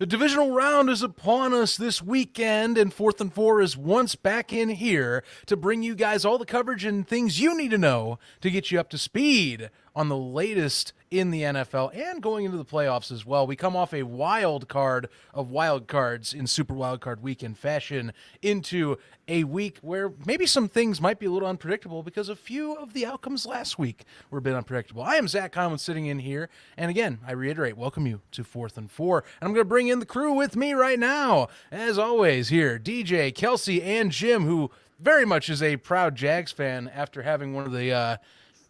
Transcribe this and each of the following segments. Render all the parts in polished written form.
divisional round is upon us this weekend, and 4th and 4 is once back in here to bring you guys all the coverage and things you need to know to get you up to speed on the latest in the NFL and going into the playoffs as well. We come off a wild card of wild cards in Super Wildcard Weekend fashion into a week where maybe some things might be a little unpredictable because a few of the outcomes last week were a bit unpredictable. I am Zach Conlon sitting in here, and again, I reiterate, welcome you to 4th and 4. And I'm going to bring in the crew with me right now. As always, here, DJ, Kelsey, and Jim, who very much is a proud Jags fan after having one of the,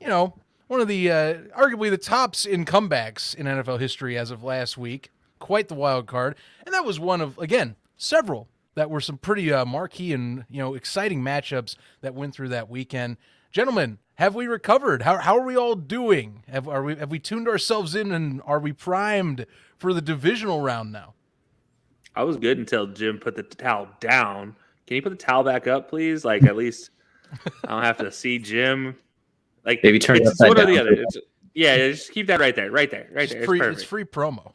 arguably the tops in comebacks in NFL history as of last week. Quite the wild card. And that was one of, again, several that were some pretty marquee and, exciting matchups that went through that weekend. Gentlemen, have we recovered? How are we all doing? Have we tuned ourselves in, and are we primed for the divisional round now? I was good until Jim put the towel down. Can you put the towel back up, please? Like, at least I don't have to see Jim. Like, maybe turn it one down. or the other. Just keep that right there. It's free promo.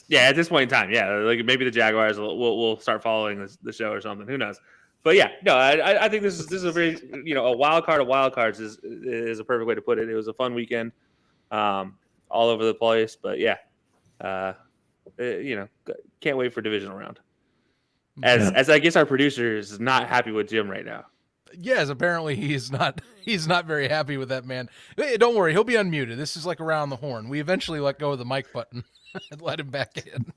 Yeah, at this point in time, yeah, like maybe the Jaguars will start following the show or something. Who knows? But yeah, no, I think this is a very a wild card of wild cards is a perfect way to put it. It was a fun weekend, all over the place. But yeah, can't wait for divisional round. As I guess our producer is not happy with Jim right now. Yes, apparently he's not very happy with that man. Hey, don't worry, he'll be unmuted. This is like around the horn. We eventually let go of the mic button and let him back in.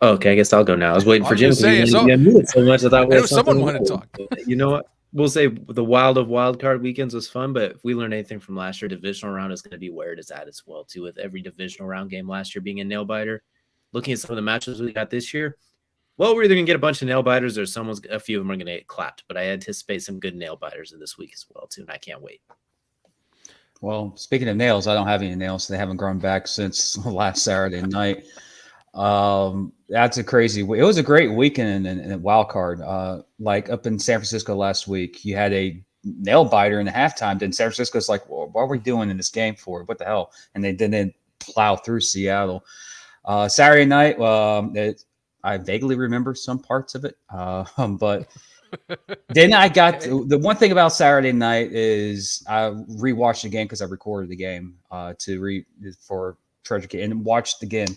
Okay, I guess I'll go now. I was waiting for Jim. So much I thought someone wanted to talk. You know what? We'll say the wild card weekends was fun, but if we learned anything from last year, divisional round is going to be where it is at as well, too, with every divisional round game last year being a nail-biter. Looking at some of the matchups we got this year, well, we're either going to get a bunch of nail-biters or a few of them are going to get clapped, but I anticipate some good nail-biters in this week as well, too, and I can't wait. Well, speaking of nails, I don't have any nails. They haven't grown back since last Saturday night. That's a crazy. It was a great weekend in wild card. Like up in San Francisco last week, you had a nail biter in the halftime. Then San Francisco's like, well, what are we doing in this game for? What the hell? And they didn't plow through Seattle. Saturday night, I vaguely remember some parts of it, but then I got the one thing about Saturday night is I rewatched the game because I recorded the game for Treasure Kit and watched again.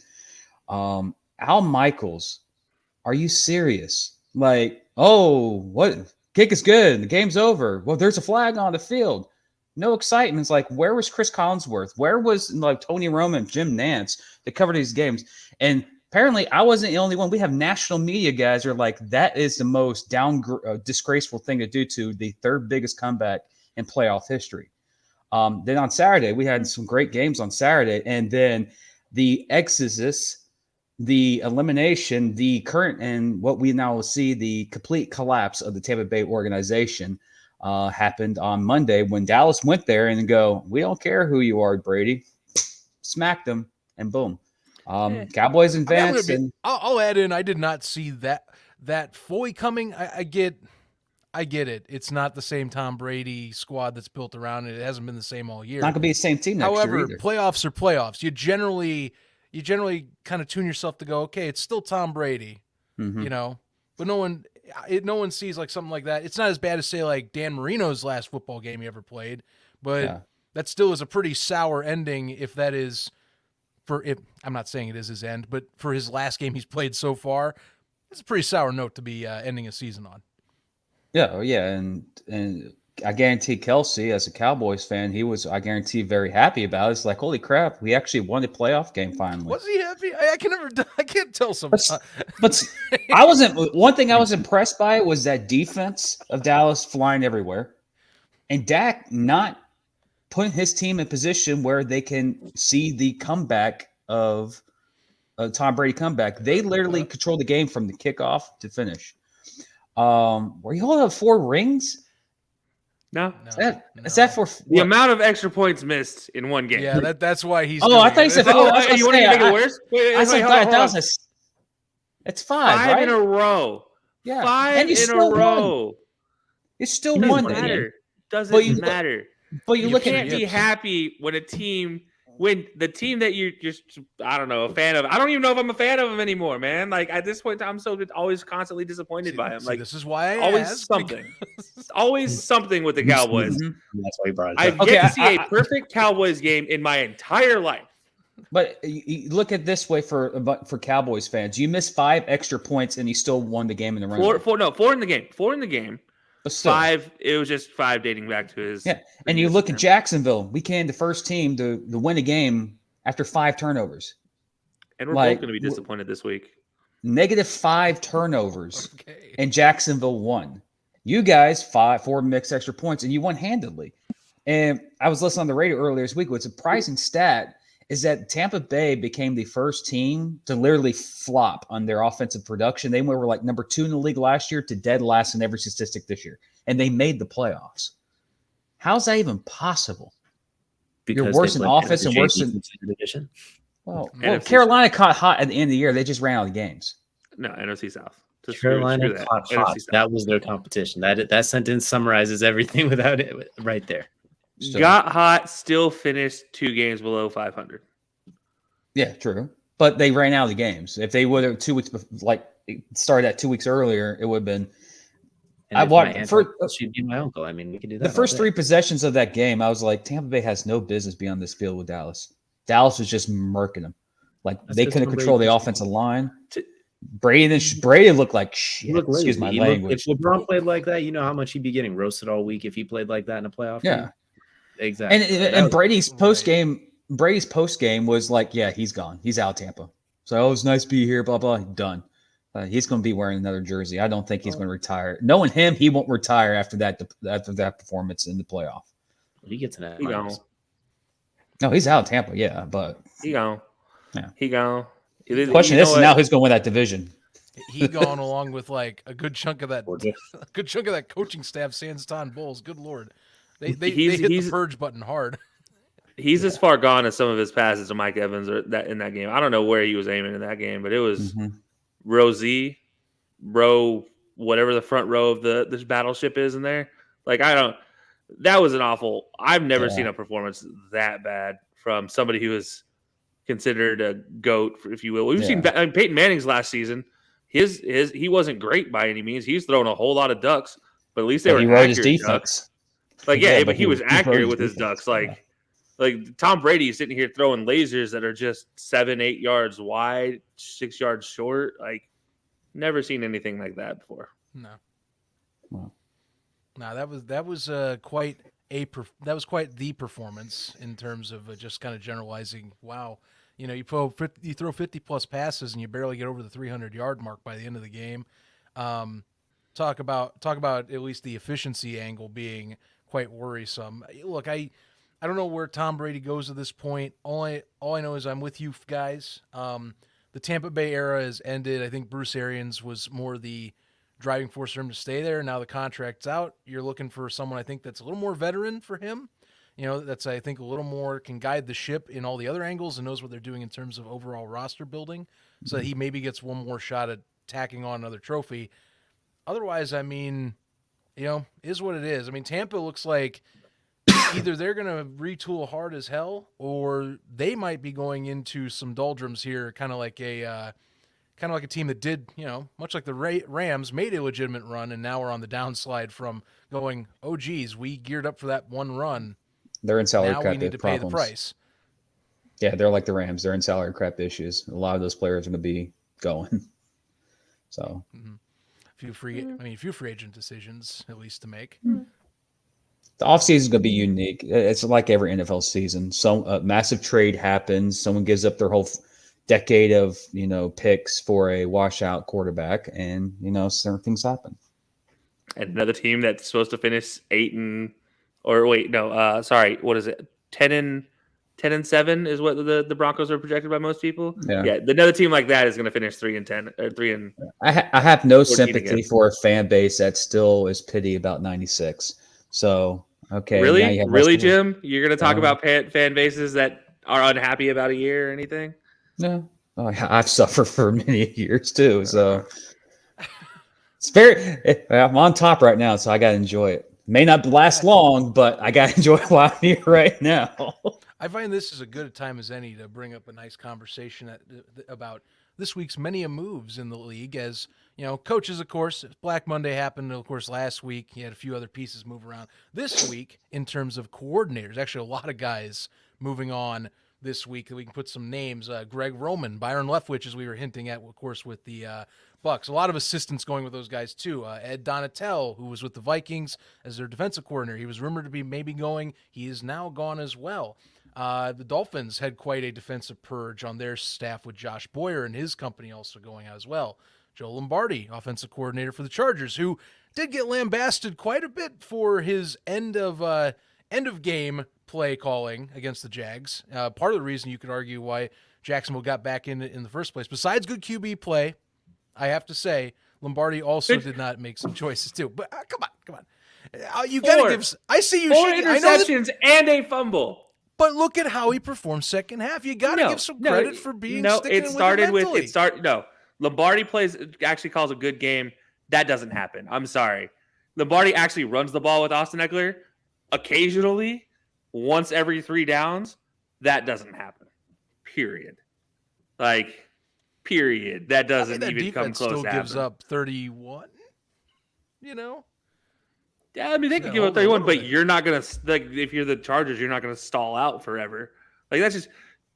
Al Michaels, are you serious? Like, oh, what? Kick is good. The game's over. Well, there's a flag on the field. No excitement. It's like, where was Chris Collinsworth? Where was Tony Romo, Jim Nance that covered these games? And apparently, I wasn't the only one. We have national media guys who are like, that is the most disgraceful thing to do to the third biggest comeback in playoff history. Then on Saturday, we had some great games on Saturday, and then the exodus, the elimination, the current, and what we now will see, the complete collapse of the Tampa Bay organization happened on Monday when Dallas went there and go, we don't care who you are, Brady. Smacked them, and boom. Cowboys advance. I'll add in, I did not see that fully coming. I get it. It's not the same Tom Brady squad that's built around it. It hasn't been the same all year. Not gonna be the same team next year either. Playoffs are playoffs. You generally kind of tune yourself to go, okay, it's still Tom Brady, but no one sees like something like that. It's not as bad as say like Dan Marino's last football game he ever played, but that still is a pretty sour ending if that is I'm not saying it is his end, but for his last game he's played so far, it's a pretty sour note to be ending a season on. Yeah, and I guarantee Kelsey, as a Cowboys fan, he was, I guarantee, very happy about it. It's like, holy crap, we actually won a playoff game finally. Was he happy? I can't tell sometimes. But I wasn't. One thing I was impressed by was that defense of Dallas flying everywhere, and Dak not putting his team in position where they can see the comeback of Tom Brady comeback. They literally control the game from the kickoff to finish. Were you holding up 4 rings? No. Is that for the amount of extra points missed in one game? Yeah, that's why he's. I thought you said 4. You want to make it worse? I said 5,000. It's 5, right? 5 in a row. Yeah, 5 in a row. It's still one. Doesn't matter. But you can't be happy when a team when the team that you're just, I don't know, a fan of, I don't even know if I'm a fan of them anymore, man. Like at this point, I'm so always constantly disappointed by them. Like this is why I always asked, something, always something with the Cowboys. That's why you brought it I've up. yet to see a perfect Cowboys game in my entire life. But you look at this way for Cowboys fans. You missed 5 extra points and you still won the game in the run. Four in the game. 4 in the game. But still. 5. It was just 5 dating back to his. Yeah, and you look at Jacksonville. We came the first team to win a game after 5 turnovers. And we're both going to be disappointed this week. -5 turnovers, and Jacksonville won. You guys 4 mixed extra points, and you won handedly. And I was listening on the radio earlier this week. What's a surprising stat is that Tampa Bay became the first team to literally flop on their offensive production. They were like number 2 in the league last year to dead last in every statistic this year. And they made the playoffs. How's that even possible? Because you're worse in offense and worse in division. Well, Carolina caught hot at the end of the year. They just ran out of games. No, NFC South. Carolina caught hot. That was their competition. That sentence summarizes everything without it right there. So, got hot, still finished 2 games below 500. Yeah, true. But they ran out of the games. If they would have 2 weeks, like started that 2 weeks earlier, it would have been. I watched. She'd be my uncle. I mean, we could do that. The first 3 possessions of that game, I was like, Tampa Bay has no business being on this field with Dallas. Dallas was just murking them. Like they couldn't control the offensive line. Brady looked like shit. Excuse my language. If LeBron played like that, you know how much he'd be getting roasted all week if he played like that in a playoff game. Exactly. And Brady's post game was like, yeah, he's gone. He's out of Tampa. So it was nice to be here. Blah blah. Done. He's going to be wearing another jersey. I don't think he's going to retire. Knowing him, he won't retire after that performance in the playoff. He gets an he gone. No, he's out of Tampa. Yeah, but he gone. Yeah, he gone. The question is now who's going to win that division? He gone along with like a good chunk of that coaching staff, Sandston Bulls. Good Lord, they hit the purge button hard. He's as far gone as some of his passes to Mike Evans or that in that game. I don't know where he was aiming in that game, but it was Rosie, whatever the front row of this battleship is in there. Like that was an awful. I've never seen a performance that bad from somebody who is considered a GOAT, if you will. We've seen Peyton Manning's last season. He wasn't great by any means. He's thrown a whole lot of ducks, but at least they were accurate his defense. Ducks. Like but he was accurate with his ducks. Like Tom Brady is sitting here throwing lasers that are just 7-8 yards wide, 6 yards short. Like never seen anything like that before. No. Wow. No, that was quite the performance in terms of just kind of generalizing. Wow, you throw 50 plus passes and you barely get over the 300-yard mark by the end of the game. Talk about at least the efficiency angle being quite worrisome. Look, I don't know where Tom Brady goes at this point. All I know is I'm with you guys. The Tampa Bay era has ended. I think Bruce Arians was more the driving force for him to stay there. Now the contract's out. You're looking for someone I think that's a little more veteran for him. That's I think a little more can guide the ship in all the other angles and knows what they're doing in terms of overall roster building. So that he maybe gets one more shot at tacking on another trophy. Otherwise, I mean, is what it is. I mean, Tampa looks like either they're going to retool hard as hell or they might be going into some doldrums here, kind of like a team that did, much like the Rams, made a legitimate run, and now we're on the downslide from going, oh, geez, we geared up for that one run. They're in salary cap. Now we need to pay the price. Yeah, they're like the Rams. They're in salary cap issues. A lot of those players are going to be going. So, a few free agent decisions at least to make. The offseason is going to be unique. It's like every NFL season. So massive trade happens. Someone gives up their whole decade of picks for a washout quarterback, and certain things happen. And another team that's supposed to finish 10-7 is what the Broncos are projected by most people. Yeah. Another team like that is going to finish 3-10 or 3. I have no sympathy for a fan base that still is pity about 96. So okay, really, Jim, you're going to talk about fan bases that are unhappy about a year or anything? No, I've suffered for many years too. So it's I'm on top right now, so I got to enjoy it. May not last long, but I got to enjoy it while I'm here right now. I find this is a good time as any to bring up a nice conversation about this week's many moves in the league. As you know, coaches, of course, Black Monday happened, of course, last week. You had a few other pieces move around. This week, in terms of coordinators, actually a lot of guys moving on this week. We can put some names: Greg Roman, Byron Leftwich, as we were hinting at, of course, with the Bucks. A lot of assistants going with those guys too. Ed Donatel, who was with the Vikings as their defensive coordinator, he was rumored to be maybe going. He is now gone as well. The Dolphins had quite a defensive purge on their staff with Josh Boyer and his company also going out as well. Joe Lombardi, offensive coordinator for the Chargers, who did get lambasted quite a bit for his end of game play calling against the Jags. Part of the reason you could argue why Jacksonville got back in the first place, besides good QB play, I have to say Lombardi also did not make some choices too. But come on, you got to give. I see you. 4 shaking. interceptions and a fumble. But look at how he performed second half. You got to give some credit for being sticking it started with with Lombardi actually calls a good game. That doesn't happen. I'm sorry. Lombardi actually runs the ball with Austin Eckler occasionally, once every 3 downs. That doesn't happen. Period. Period. That doesn't even come close. Still to gives happen. up 31. You know. Yeah, I mean they could give up 31, but you're not gonna if you're the Chargers, you're not gonna stall out forever. That's just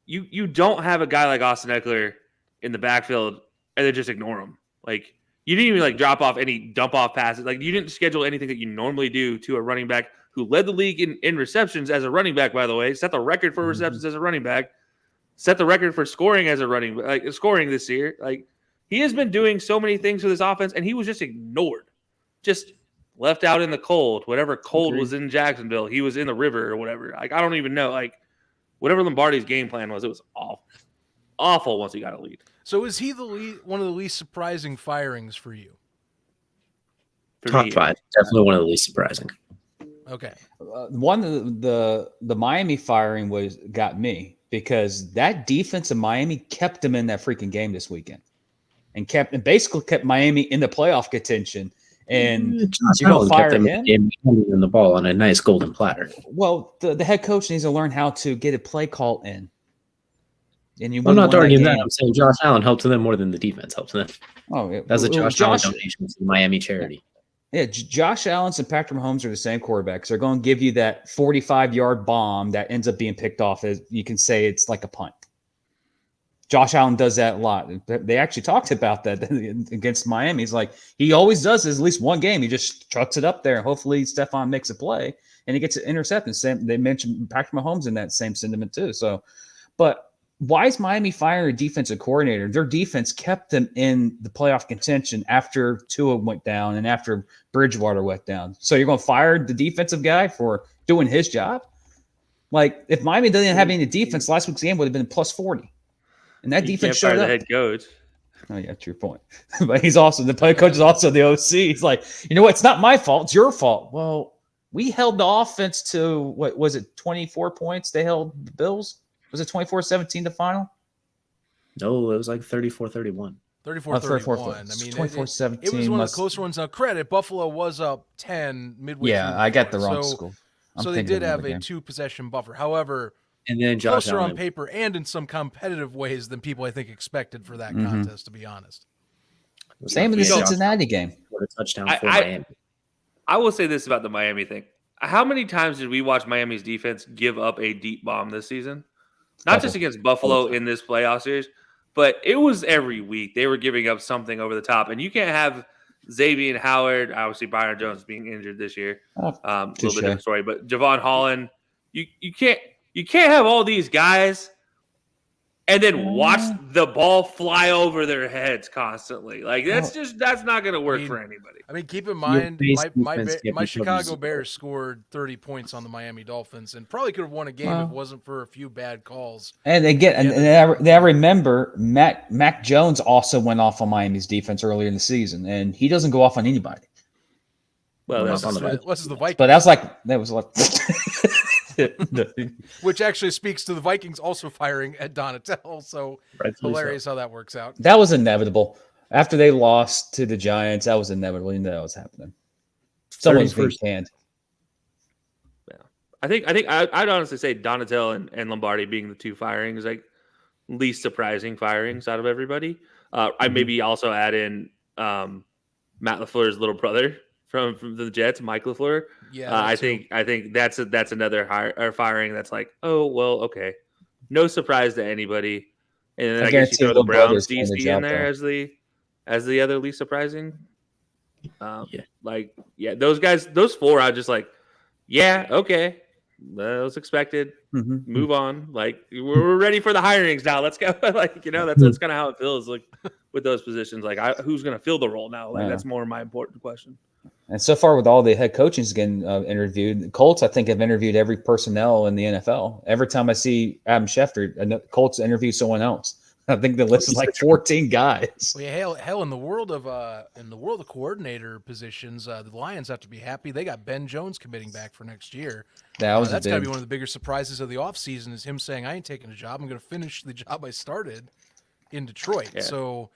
you don't have a guy like Austin Eckler in the backfield and then just ignore him. You didn't even drop off any dump off passes. You didn't schedule anything that you normally do to a running back who led the league in receptions as a running back. By the way, set the record for receptions as a running back, set the record for scoring as a scoring this year. He has been doing so many things for this offense, and he was just ignored, just left out in the cold. Whatever cold was in Jacksonville, he was in the river or whatever. I don't even know. Whatever Lombardi's game plan was, it was awful once he got a lead. So is he one of the least surprising firings for you? Top 5, definitely one of the least surprising. Okay. One of the Miami firing got me because that defense of Miami kept them in that freaking game this weekend, and basically kept Miami in the playoff contention. And you don't fire him in the ball on a nice golden platter. Well, the head coach needs to learn how to get a play call in. And I'm not arguing that. I'm saying Josh Allen helped them more than the defense helped them. Oh, yeah. That's a Josh Allen donation to the Miami charity. Yeah, Josh Allen and Patrick Mahomes are the same quarterbacks. They're going to give you that 45-yard bomb that ends up being picked off. As you can say, it's like a punt. Josh Allen does that a lot. They actually talked about that against Miami. He's he always does this at least one game. He just trucks it up there, and hopefully Stephon makes a play, and he gets an interception. They mentioned Patrick Mahomes in that same sentiment too. So, but why is Miami firing a defensive coordinator? Their defense kept them in the playoff contention after Tua went down and after Bridgewater went down. So you're going to fire the defensive guy for doing his job? If Miami doesn't have any defense, last week's game would have been plus 40. And that defense showed up. The head coach. Oh yeah, true point. But he's also the play coach is also the OC. He's you know what? It's not my fault. It's your fault. Well, we held the offense to what was it? 24 points. They held the Bills. Was it 24-17 the final? No, it was 34-31. 34-31. I mean, 24-17. It was one of the closer ones. Now, credit, Buffalo was up 10 midway. Yeah, I got the wrong school. So they did have a 2-possession buffer. However, and then Josh closer Allen on paper and in some competitive ways than people I think expected for that contest, to be honest. Same in the Cincinnati game. What a touchdown for Miami. I will say this about the Miami thing. How many times did we watch Miami's defense give up a deep bomb this season? Not just against Buffalo in this playoff series, but it was every week. They were giving up something over the top. And you can't have Xavier and Howard, obviously Byron Jones being injured this year. A little bit different story. But Javon Holland, you can't have all these guys and then watch the ball fly over their heads constantly. That's not going to work for anybody. I mean, keep in mind, my Chicago Bears scored 30 points on the Miami Dolphins and probably could have won a game if it wasn't for a few bad calls. And I remember Mac Jones also went off on Miami's defense earlier in the season, and he doesn't go off on anybody. Well, that's the Vikings. But that was which actually speaks to the Vikings also firing Ed Donatel. So hilarious how that works out. That was inevitable. After they lost to the Giants, that was inevitable. You know that was happening. Someone's being canned. Yeah. I'd honestly say Donatello and Lombardi being the two firings, like least surprising firings out of everybody. I maybe also add in Matt LaFleur's little brother from the Jets, Mike LaFleur. Yeah, I think that's another firing that's like, oh well, okay, no surprise to anybody. And then I guess you guarantee throw the little Browns brother's doing the DC job in there there. as the other least surprising. Yeah. Those guys, those four, I just like, yeah, okay, that was expected. Mhm. Move on. Like we're ready for the hirings now. Let's go. Like that's kind of how it feels. Like with those positions, like who's going to fill the role now? Like Yeah. that's more my important question. And so far, with all the head coaches getting interviewed, the Colts, I think, have interviewed every personnel in the NFL. Every time I see Adam Schefter, Colts interview someone else. I think the list is like 14 guys. Well, yeah, hell, in the world of coordinator positions, the Lions have to be happy. They got Ben Jones committing back for next year. That's got to be one of the bigger surprises of the offseason is him saying, I ain't taking a job. I'm going to finish the job I started in Detroit. Yeah. So,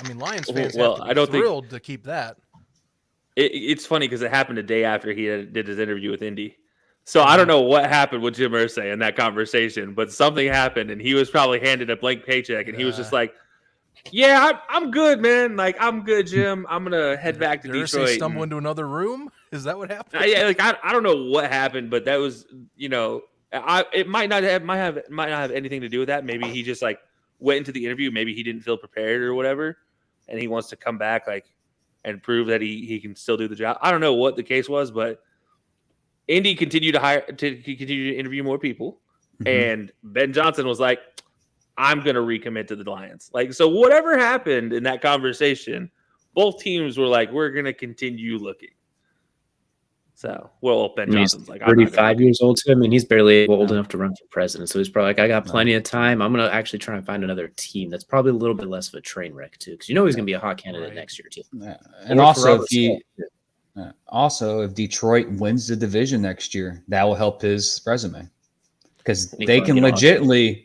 I mean, Lions fans Well, have I to don't be thrilled to keep that. It's funny because it happened a day after he did his interview with Indy. So I don't know what happened with Jim Irsay in that conversation, but something happened, and he was probably handed a blank paycheck, and he was just like, "Yeah, I'm good, man. Like I'm good, Jim. I'm gonna head back to Detroit." Irsay stumble into another room? Is that what happened? I don't know what happened, but that was it might not have anything to do with that. Maybe he just like went into the interview. Maybe he didn't feel prepared or whatever, and he wants to come back and prove that he can still do the job. I don't know what the case was, but Indy continued to interview more people, and Ben Johnson was like, "I'm going to recommit to the Lions." Like, so whatever happened in that conversation, both teams were like, "We're going to continue looking." So, well, Ben Johnson's like, 35 years old to him, and he's barely old enough to run for president. So he's probably like, I got plenty of time. I'm going to actually try and find another team that's probably a little bit less of a train wreck, too, because he's going to be a hot candidate next year, too. And also, if Detroit wins the division next year, that will help his resume because they can legitimately.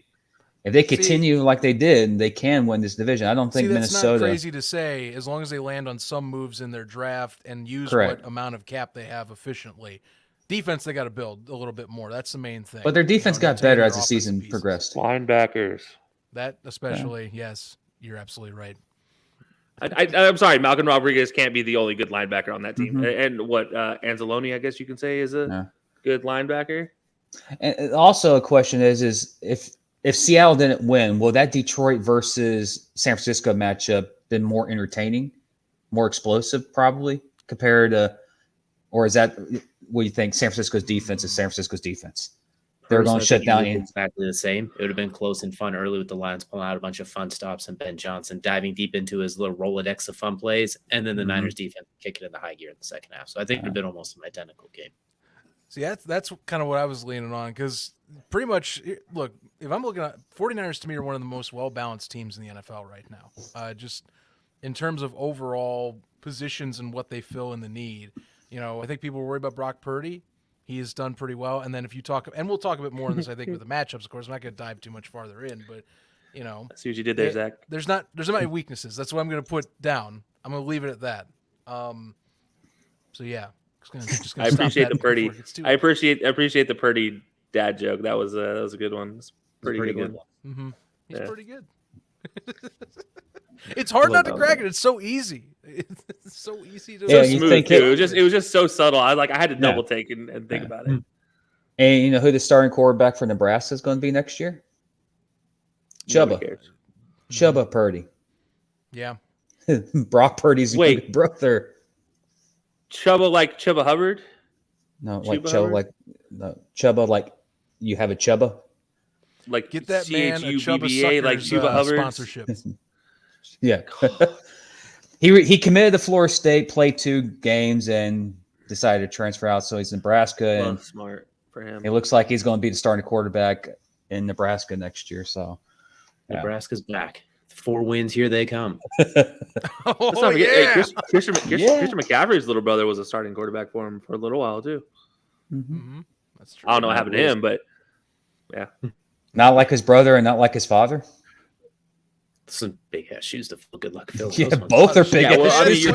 If they continue like they did, they can win this division. I don't think that's Minnesota. Not crazy to say, as long as they land on some moves in their draft and use what amount of cap they have efficiently. Defense, they got to build a little bit more. That's the main thing. But their defense got better as the season progressed. Linebackers. That especially, yes, you're absolutely right. I'm sorry, Malcolm Rodriguez can't be the only good linebacker on that team. And what Anzalone, I guess you can say, is a good linebacker. And also, a question is if Seattle didn't win, will that Detroit versus San Francisco matchup been more entertaining, more explosive, probably compared to, or is that what you think? San Francisco's defense is San Francisco's defense. They're going to shut down exactly the same. It would have been close and fun early with the Lions pulling out a bunch of fun stops and Ben Johnson diving deep into his little Rolodex of fun plays, and then the Niners defense kicking in the high gear in the second half. So I think it would have been almost an identical game. See, that's kind of what I was leaning on because pretty much, look, if I'm looking at 49ers to me are one of the most well-balanced teams in the NFL right now. Just in terms of overall positions and what they fill in the need. I think people were worried about Brock Purdy. He has done pretty well. And then if you talk, and we'll talk a bit more on this, I think, with the matchups, of course. I'm not going to dive too much farther in, but, I see what you did there, Zach. There's not many weaknesses. That's what I'm going to put down. I'm going to leave it at that. So, yeah. I appreciate the Purdy. I appreciate the Purdy dad joke. That was a good one. It's pretty good one. Mm-hmm. He's pretty good. It's hard not to crack it. It's so easy. It's so easy to. So smooth too. It was just so subtle. I had to double take and think about it. And you know who the starting quarterback for Nebraska is going to be next year? Chubba Purdy. Yeah. Brock Purdy's brother. Chubba like Chubba Hubbard? No, like Chubba like you have a Chubba? Like get that man a Chubba Suckers, like Chubba Hubbard sponsorship. Yeah. He committed to Florida State, played 2 games, and decided to transfer out. So he's Nebraska, and smart for him. It looks like he's going to be the starting quarterback in Nebraska next year. So Nebraska's back. 4 wins, here they come. Christian McCaffrey's little brother was a starting quarterback for him for a little while too. Mm-hmm. That's true. I don't know what happened to him, but yeah, not like his brother and not like his father. Some big ass shoes to fill. Good luck, Phil. Yeah, both are big. Well, I mean, you're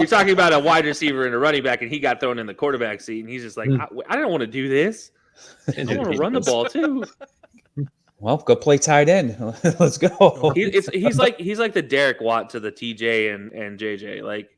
talking about a wide receiver and a running back, and he got thrown in the quarterback seat, and he's just like, I don't want to do this. I want to run the ball too. Well, go play tight end. Let's go. He's like the Derek Watt to the TJ and JJ. Like,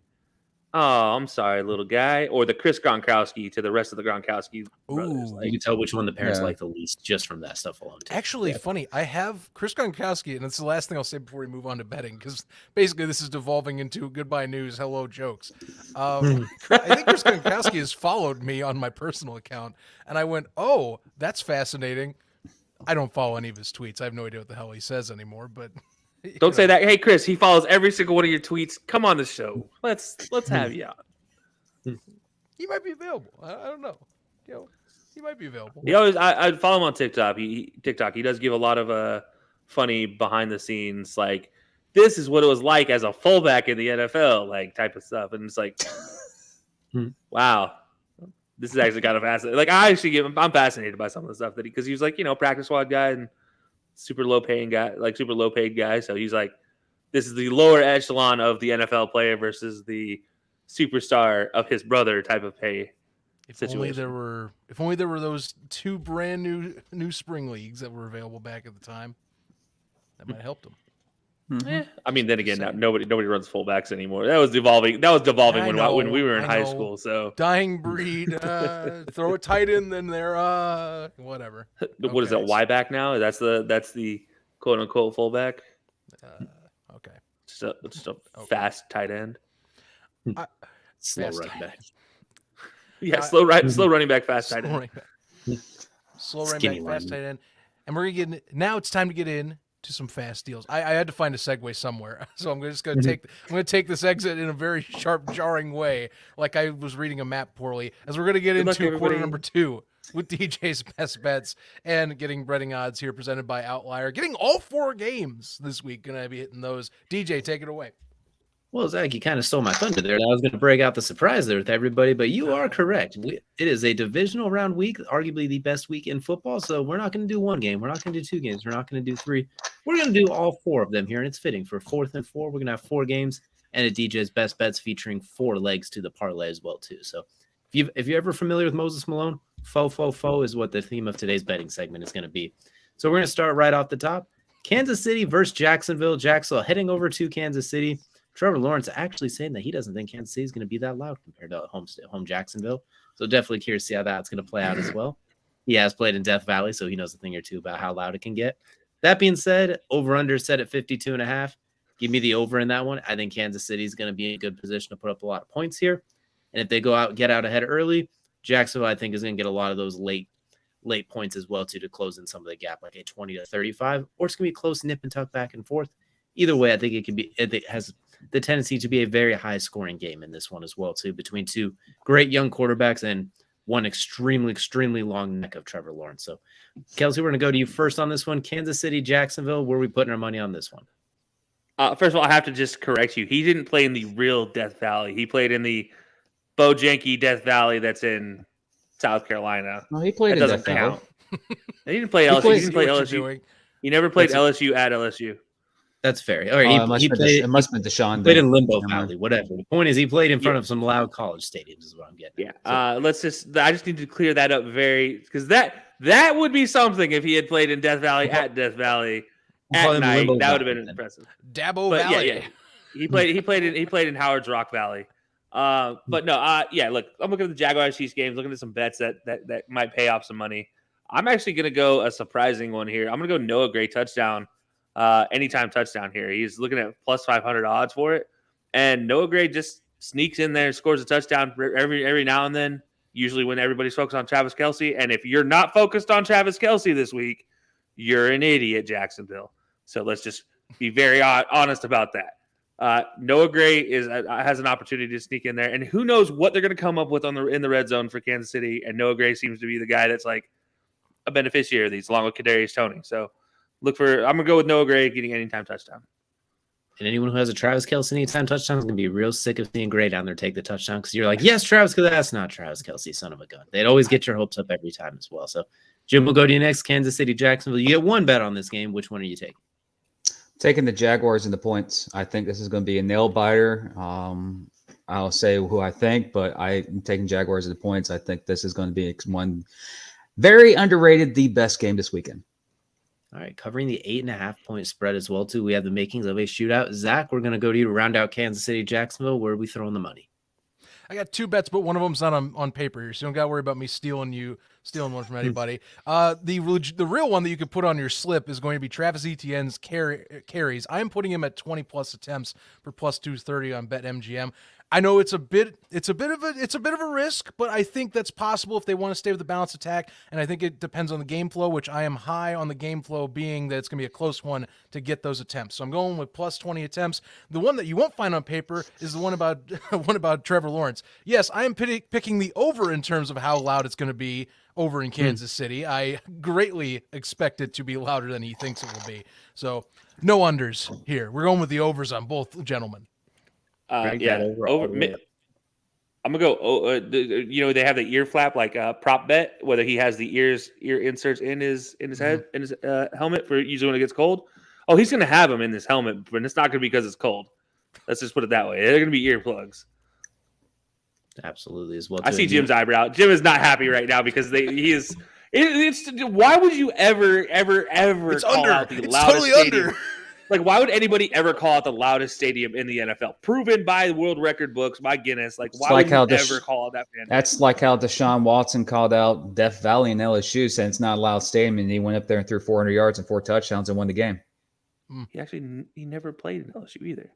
oh, I'm sorry, little guy, or the Chris Gronkowski to the rest of the Gronkowski brothers. Ooh. Like, You can tell which one the parents Yeah. like the least just from that stuff alone. Too. Actually, funny. I have Chris Gronkowski, and it's the last thing I'll say before we move on to betting, because basically this is devolving into goodbye news, hello jokes. I think Chris Gronkowski has followed me on my personal account, and I went, "Oh, that's fascinating." I don't follow any of his tweets. I have no idea what the hell he says anymore. But don't say that. Hey, Chris, he follows every single one of your tweets. Come on the show. Let's have you on. He might be available. I don't know. He might be available. He always I follow him on TikTok. He does give a lot of funny behind the scenes, like, this is what it was like as a fullback in the NFL, like, type of stuff. And it's like, wow, this is actually kind of fascinating. Like, I'm fascinated by some of the stuff that because he was like, practice squad guy and super low paid guy. So he's like, this is the lower echelon of the NFL player versus the superstar of his brother type of pay. If only there were those two brand new spring leagues that were available back at the time, that might have helped them. I mean, then again, nobody runs fullbacks anymore. That was devolving. When we were in high school. So dying breed. Throw a tight end in there. Whatever. What is that? Y back now? That's the quote unquote fullback. Okay. Just a fast tight end. Slow running back. Yeah, slow running back, fast tight end. Slow running back, fast tight end. And we're gonna get now. It's time to get in to some fast deals. I had to find a segue somewhere, so I'm just going to take this exit in a very sharp, jarring way, like I was reading a map poorly. As we're going to get into quarter number 2 with DJ's best bets and getting betting odds here, presented by Outlier. Getting all 4 games this week. Going to be hitting those. DJ, take it away. Well, Zach, you kind of stole my thunder there. I was going to break out the surprise there with everybody, but you are correct. It is a divisional round week, arguably the best week in football. So we're not going to do 1 game. We're not going to do 2 games. We're not going to do 3. We're going to do all 4 of them here, and it's fitting for 4th and 4. We're going to have 4 games and a DJ's best bets featuring 4 legs to the parlay as well, too. So if you're ever familiar with Moses Malone, faux is what the theme of today's betting segment is going to be. So we're going to start right off the top. Kansas City versus Jacksonville. Jacksonville heading over to Kansas City. Trevor Lawrence actually saying that he doesn't think Kansas City is going to be that loud compared to home Jacksonville. So definitely curious to see how that's going to play out as well. He has played in Death Valley, so he knows a thing or two about how loud it can get. That being said, over-under set at 52.5. Give me the over in that one. I think Kansas City is going to be in a good position to put up a lot of points here. And if they get out ahead early, Jacksonville, I think, is going to get a lot of those late points as well, too, to close in some of the gap, like a 20-35, or it's going to be close nip and tuck back and forth. Either way, I think it has the tendency to be a very high-scoring game in this one as well, too, between 2 great young quarterbacks and one extremely, extremely long neck of Trevor Lawrence. So, Kelsey, we're going to go to you first on this one. Kansas City, Jacksonville, where are we putting our money on this one? First of all, I have to just correct you. He didn't play in the real Death Valley. He played in the Bojanky Death Valley that's in South Carolina. No, he played that in Death doesn't Valley. count. He didn't play LSU. He didn't play LSU. He never played LSU at LSU. That's fair. All right, it must have been Deshaun. Played in Limbo Valley, whatever. The point is, he played in front of some loud college stadiums. Is what I'm getting. Yeah. So, I just need to clear that up because that would be something if he had played in Death Valley at Death Valley at night. That would have been impressive. Dabo Valley. Yeah. He played in Howard's Rock Valley. But no. Look, I'm looking at the Jaguars Chiefs games, looking at some bets that might pay off some money. I'm actually going to go a surprising one here. I'm going to go Noah Gray touchdown. Anytime touchdown here. He's looking at plus 500 odds for it. And Noah Gray just sneaks in there, scores a touchdown every now and then, usually when everybody's focused on Travis Kelce. And if you're not focused on Travis Kelce this week, you're an idiot, Jacksonville. So let's just be very honest about that. Noah Gray has an opportunity to sneak in there. And who knows what they're going to come up with in the red zone for Kansas City. And Noah Gray seems to be the guy that's like a beneficiary of these, along with Kadarius Toney. So I'm going to go with Noah Gray getting anytime touchdown. And anyone who has a Travis Kelce anytime touchdown is going to be real sick of seeing Gray down there take the touchdown because you're like, yes, Travis, because that's not Travis Kelce, son of a gun. They'd always get your hopes up every time as well. So, Jim, we'll go to you next. Kansas City, Jacksonville. You get 1 bet on this game. Which one are you taking? Taking the Jaguars and the points. I think this is going to be a nail biter. I'll say who I think, but I'm taking Jaguars and the points. I think this is going to be one Very underrated, the best game this weekend. All right, covering the 8.5-point spread as well, too. We have the makings of a shootout. Zach, we're going to go to you to round out Kansas City, Jacksonville. Where are we throwing the money? I got two bets, but one of them's not on paper here, so you don't got to worry about me stealing one from anybody. The real one that you could put on your slip is going to be Travis Etienne's carries. I'm putting him at 20+ attempts for plus 230 on BetMGM. I know it's a bit of a risk, but I think that's possible if they want to stay with the balanced attack. And I think it depends on the game flow, which I am high on the game flow, being that it's going to be a close one to get those attempts. So I'm going with plus 20 attempts. The one that you won't find on paper is the one about Trevor Lawrence. Yes, I am picking the over in terms of how loud it's going to be over in Kansas City. I greatly expect it to be louder than he thinks it will be. So no unders here. We're going with the overs on both gentlemen. Yeah, I'm gonna go. They have the ear flap like prop bet, whether he has the ear inserts in his head in his helmet for usually when it gets cold. Oh, he's gonna have them in his helmet, but it's not gonna be because it's cold. Let's just put it that way. They're gonna be earplugs. Absolutely, as well. I see Jim's eyebrow. Jim is not happy right now because he is. Why would you ever It's call under. out the It's loudest totally stadium? under. Like, why would anybody ever call out the loudest stadium in the NFL? Proven by world record books, by Guinness. Like, why would you ever call out that fan? That's like how Deshaun Watson called out Death Valley in LSU, saying it's not a loud stadium, and he went up there and threw 400 yards and 4 touchdowns and won the game. He never played in LSU either.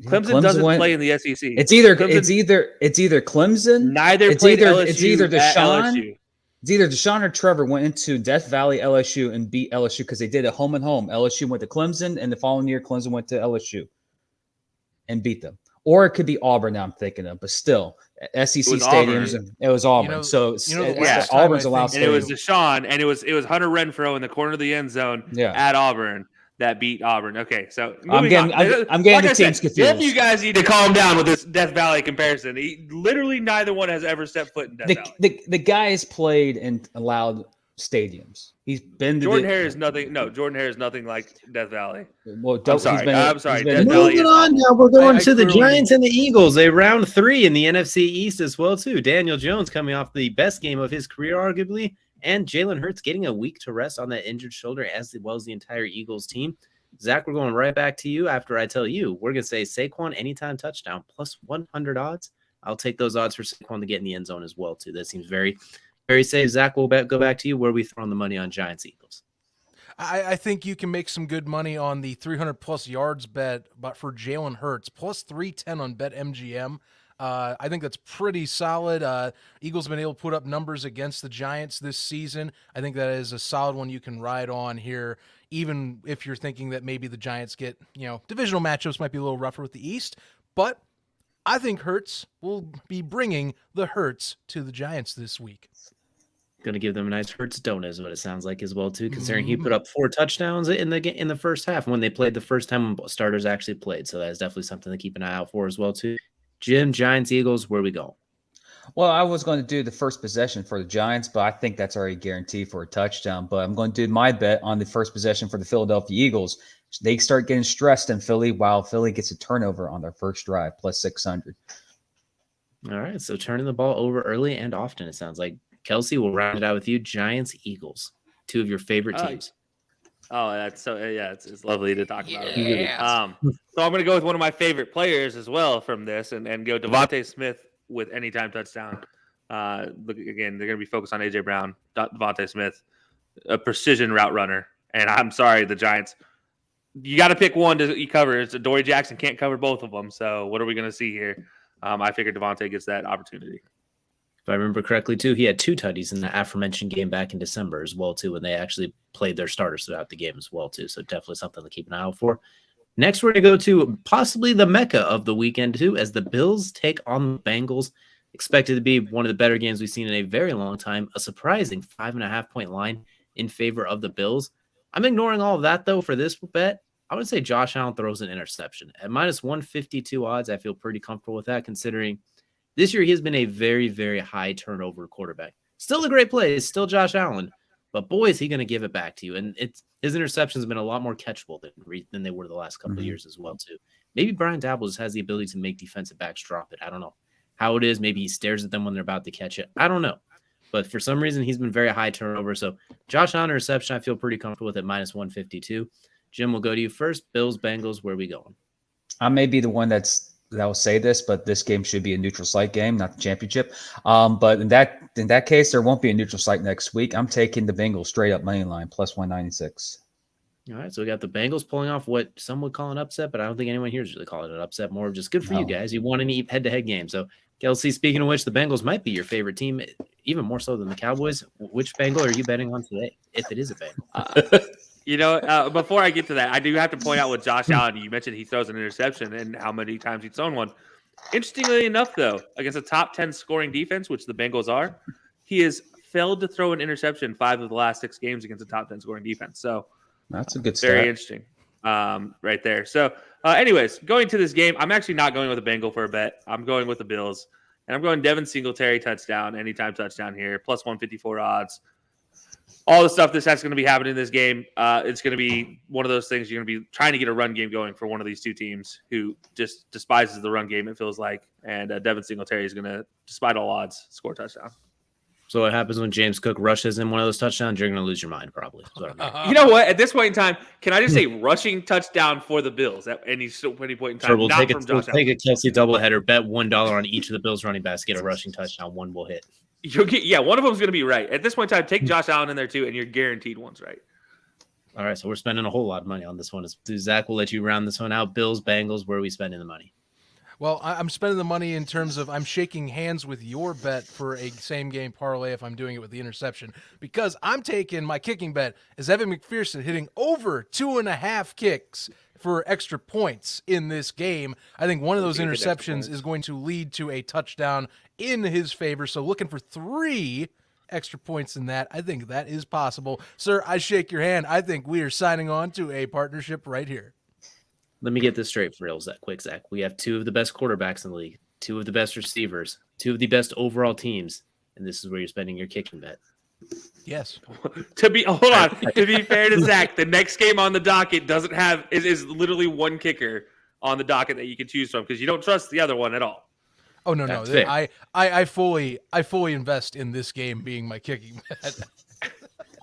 Clemson doesn't play in the SEC. It's either Clemson. Neither played LSU. It's either Deshaun. LSU. It's either Deshaun or Trevor went into Death Valley LSU and beat LSU because they did it home and home. LSU went to Clemson, and the following year Clemson went to LSU and beat them. Or it could be Auburn. Now I'm thinking of, but still, SEC stadiums. Auburn. It was Auburn. Auburn's a loud stadium. And it was Deshaun, and it was Hunter Renfrow in the corner of the end zone at Auburn that beat Auburn. Okay, so I'm getting the teams confused. Both of you guys need to calm down with this Death Valley comparison. Literally neither one has ever stepped foot in Death Valley. The guy has played in loud stadiums. He's been to Jordan Hare is nothing. No, Jordan Hare is nothing like Death Valley. Well, I'm sorry. Death Moving on now, we're going to the Giants and the Eagles, a round 3 in the NFC East as well too. Daniel Jones coming off the best game of his career, arguably. And Jalen Hurts getting a week to rest on that injured shoulder, as well as the entire Eagles team. Zach, we're going right back to you after I tell you. We're going to say Saquon anytime touchdown plus 100 odds. I'll take those odds for Saquon to get in the end zone as well, too. That seems very, very safe. Zach, we'll go back to you. Where are we throwing the money on Giants-Eagles? I think you can make some good money on the 300+ yards bet, but for Jalen Hurts, plus 310 on BetMGM. I think that's pretty solid. Eagles have been able to put up numbers against the Giants this season. I think that is a solid one you can ride on here, even if you're thinking that maybe the Giants get, divisional matchups might be a little rougher with the East. But I think Hurts will be bringing the Hurts to the Giants this week. Going to give them a nice Hurts donut is what it sounds like as well, too, considering he put up 4 touchdowns in the first half when they played the first time when starters actually played. So that is definitely something to keep an eye out for as well, too. Jim, Giants, Eagles, where we go? Well, I was going to do the first possession for the Giants, but I think that's already guaranteed for a touchdown. But I'm going to do my bet on the first possession for the Philadelphia Eagles. They start getting stressed in Philly while Philly gets a turnover on their first drive, plus 600. All right, so turning the ball over early and often, it sounds like. Kelsey, we'll round it out with you. Giants, Eagles, 2 of your favorite teams. Oh, that's so it's lovely to talk about. So I'm going to go with one of my favorite players as well from this, and go Devontae Smith with anytime touchdown. Look again, they're going to be focused on AJ Brown, Devontae Smith, a precision route runner. And I'm sorry, the Giants. You got to pick one to cover. It's Dory Jackson can't cover both of them. So what are we going to see here? I figured Devontae gets that opportunity. If I remember correctly, too, he had 2 tutties in the aforementioned game back in December as well, too, when they actually played their starters throughout the game as well, too. So definitely something to keep an eye out for. Next, we're going to go to possibly the mecca of the weekend, too, as the Bills take on the Bengals. Expected to be one of the better games we've seen in a very long time. A surprising 5.5-point line in favor of the Bills. I'm ignoring all of that, though, for this bet. I would say Josh Allen throws an interception. At minus 152 odds, I feel pretty comfortable with that, considering this year, he has been a very, very high turnover quarterback. Still a great play. It's still Josh Allen. But, boy, is he going to give it back to you. And his interceptions have been a lot more catchable than they were the last couple of years as well, too. Maybe Brian Daboll just has the ability to make defensive backs drop it. I don't know how it is. Maybe he stares at them when they're about to catch it. I don't know. but for some reason he's been very high turnover. So Josh Allen interception, I feel pretty comfortable with at minus 152. Jim, we'll go to you first. Bills, Bengals, where are we going? I may be the one that will say this, but this game should be a neutral site game, not the championship. But in that case, there won't be a neutral site next week. I'm taking the Bengals straight up money line plus 196. All right, so we got the Bengals pulling off what some would call an upset, but I don't think anyone here is really calling it an upset. More of just good for you guys. You won any head-to-head game. So, Kelsey, speaking of which, the Bengals might be your favorite team, even more so than the Cowboys. Which Bengal are you betting on today, if it is a Bengal? Before I get to that, I do have to point out with Josh Allen. You mentioned he throws an interception and how many times he's thrown one. Interestingly enough, though, against a top 10 scoring defense, which the Bengals are, he has failed to throw an interception 5 of the last 6 games against a top 10 scoring defense. So that's a good stat. Very interesting right there. So anyways, going to this game, I'm actually not going with a Bengal for a bet. I'm going with the Bills. And I'm going Devin Singletary touchdown, anytime touchdown here, plus 154 odds. All the stuff that's going to be happening in this game, it's going to be one of those things you're going to be trying to get a run game going for one of these two teams who just despises the run game, it feels like. And Devin Singletary is going to, despite all odds, score a touchdown. So what happens when James Cook rushes in one of those touchdowns? You're going to lose your mind, probably. You know what? At this point in time, can I just say rushing touchdown for the Bills at any point in time? Sure, we'll take Josh a Kelsey doubleheader, bet $1 on each of the Bills running backs, get a rushing touchdown, one will hit. You'll get, one of them is going to be right. At this point in time, take Josh Allen in there too, and you're guaranteed one's right. All right, so we're spending a whole lot of money on this one. Zach, we'll let you round this one out. Bills, Bengals, where are we spending the money? Well, I'm spending the money in terms of I'm shaking hands with your bet for a same-game parlay if I'm doing it with the interception, because I'm taking my kicking bet is Evan McPherson hitting over 2.5 kicks for extra points in this game. I think one of those interceptions is going to lead to a touchdown in his favor, so looking for 3 extra points in that. I think that is possible. Sir, I shake your hand. I think we are signing on to a partnership right here. Let me get this straight for real, Zach. We have 2 of the best quarterbacks in the league, 2 of the best receivers, 2 of the best overall teams, and this is where you're spending your kicking bet. Yes. To be fair to Zach, the next game on the docket doesn't have is literally 1 kicker on the docket that you can choose from because you don't trust the other one at all. Oh no, I fully invest in this game being my kicking bet.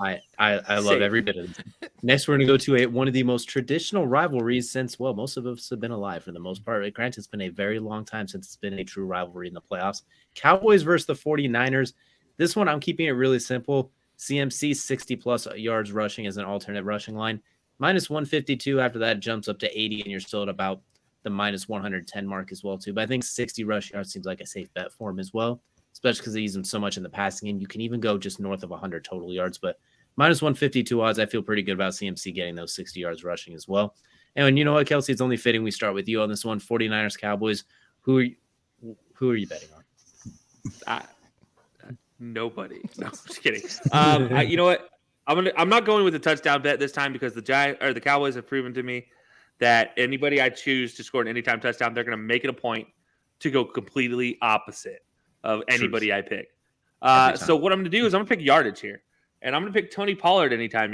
I love every bit of it. Next, we're going to go to one of the most traditional rivalries since, well, most of us have been alive for the most part. Granted, it's been a very long time since it's been a true rivalry in the playoffs. Cowboys versus the 49ers. This one, I'm keeping it really simple. CMC 60-plus yards rushing as an alternate rushing line. Minus 152 after that jumps up to 80, and you're still at about the minus 110 mark as well, too. But I think 60 rush yards seems like a safe bet for him as well, especially because they use him so much in the passing game. You can even go just north of 100 total yards, but minus 152 odds, I feel pretty good about CMC getting those 60 yards rushing as well. And you know what, Kelsey, it's only fitting we start with you on this one. 49ers, Cowboys. Who are you betting on? Nobody. No, I'm just kidding. You know what? I'm not going with the touchdown bet this time because the Cowboys have proven to me that anybody I choose to score an anytime touchdown, they're going to make it a point to go completely opposite of anybody I pick. So what I'm going to do is I'm going to pick yardage here. And I'm going to pick Tony Pollard anytime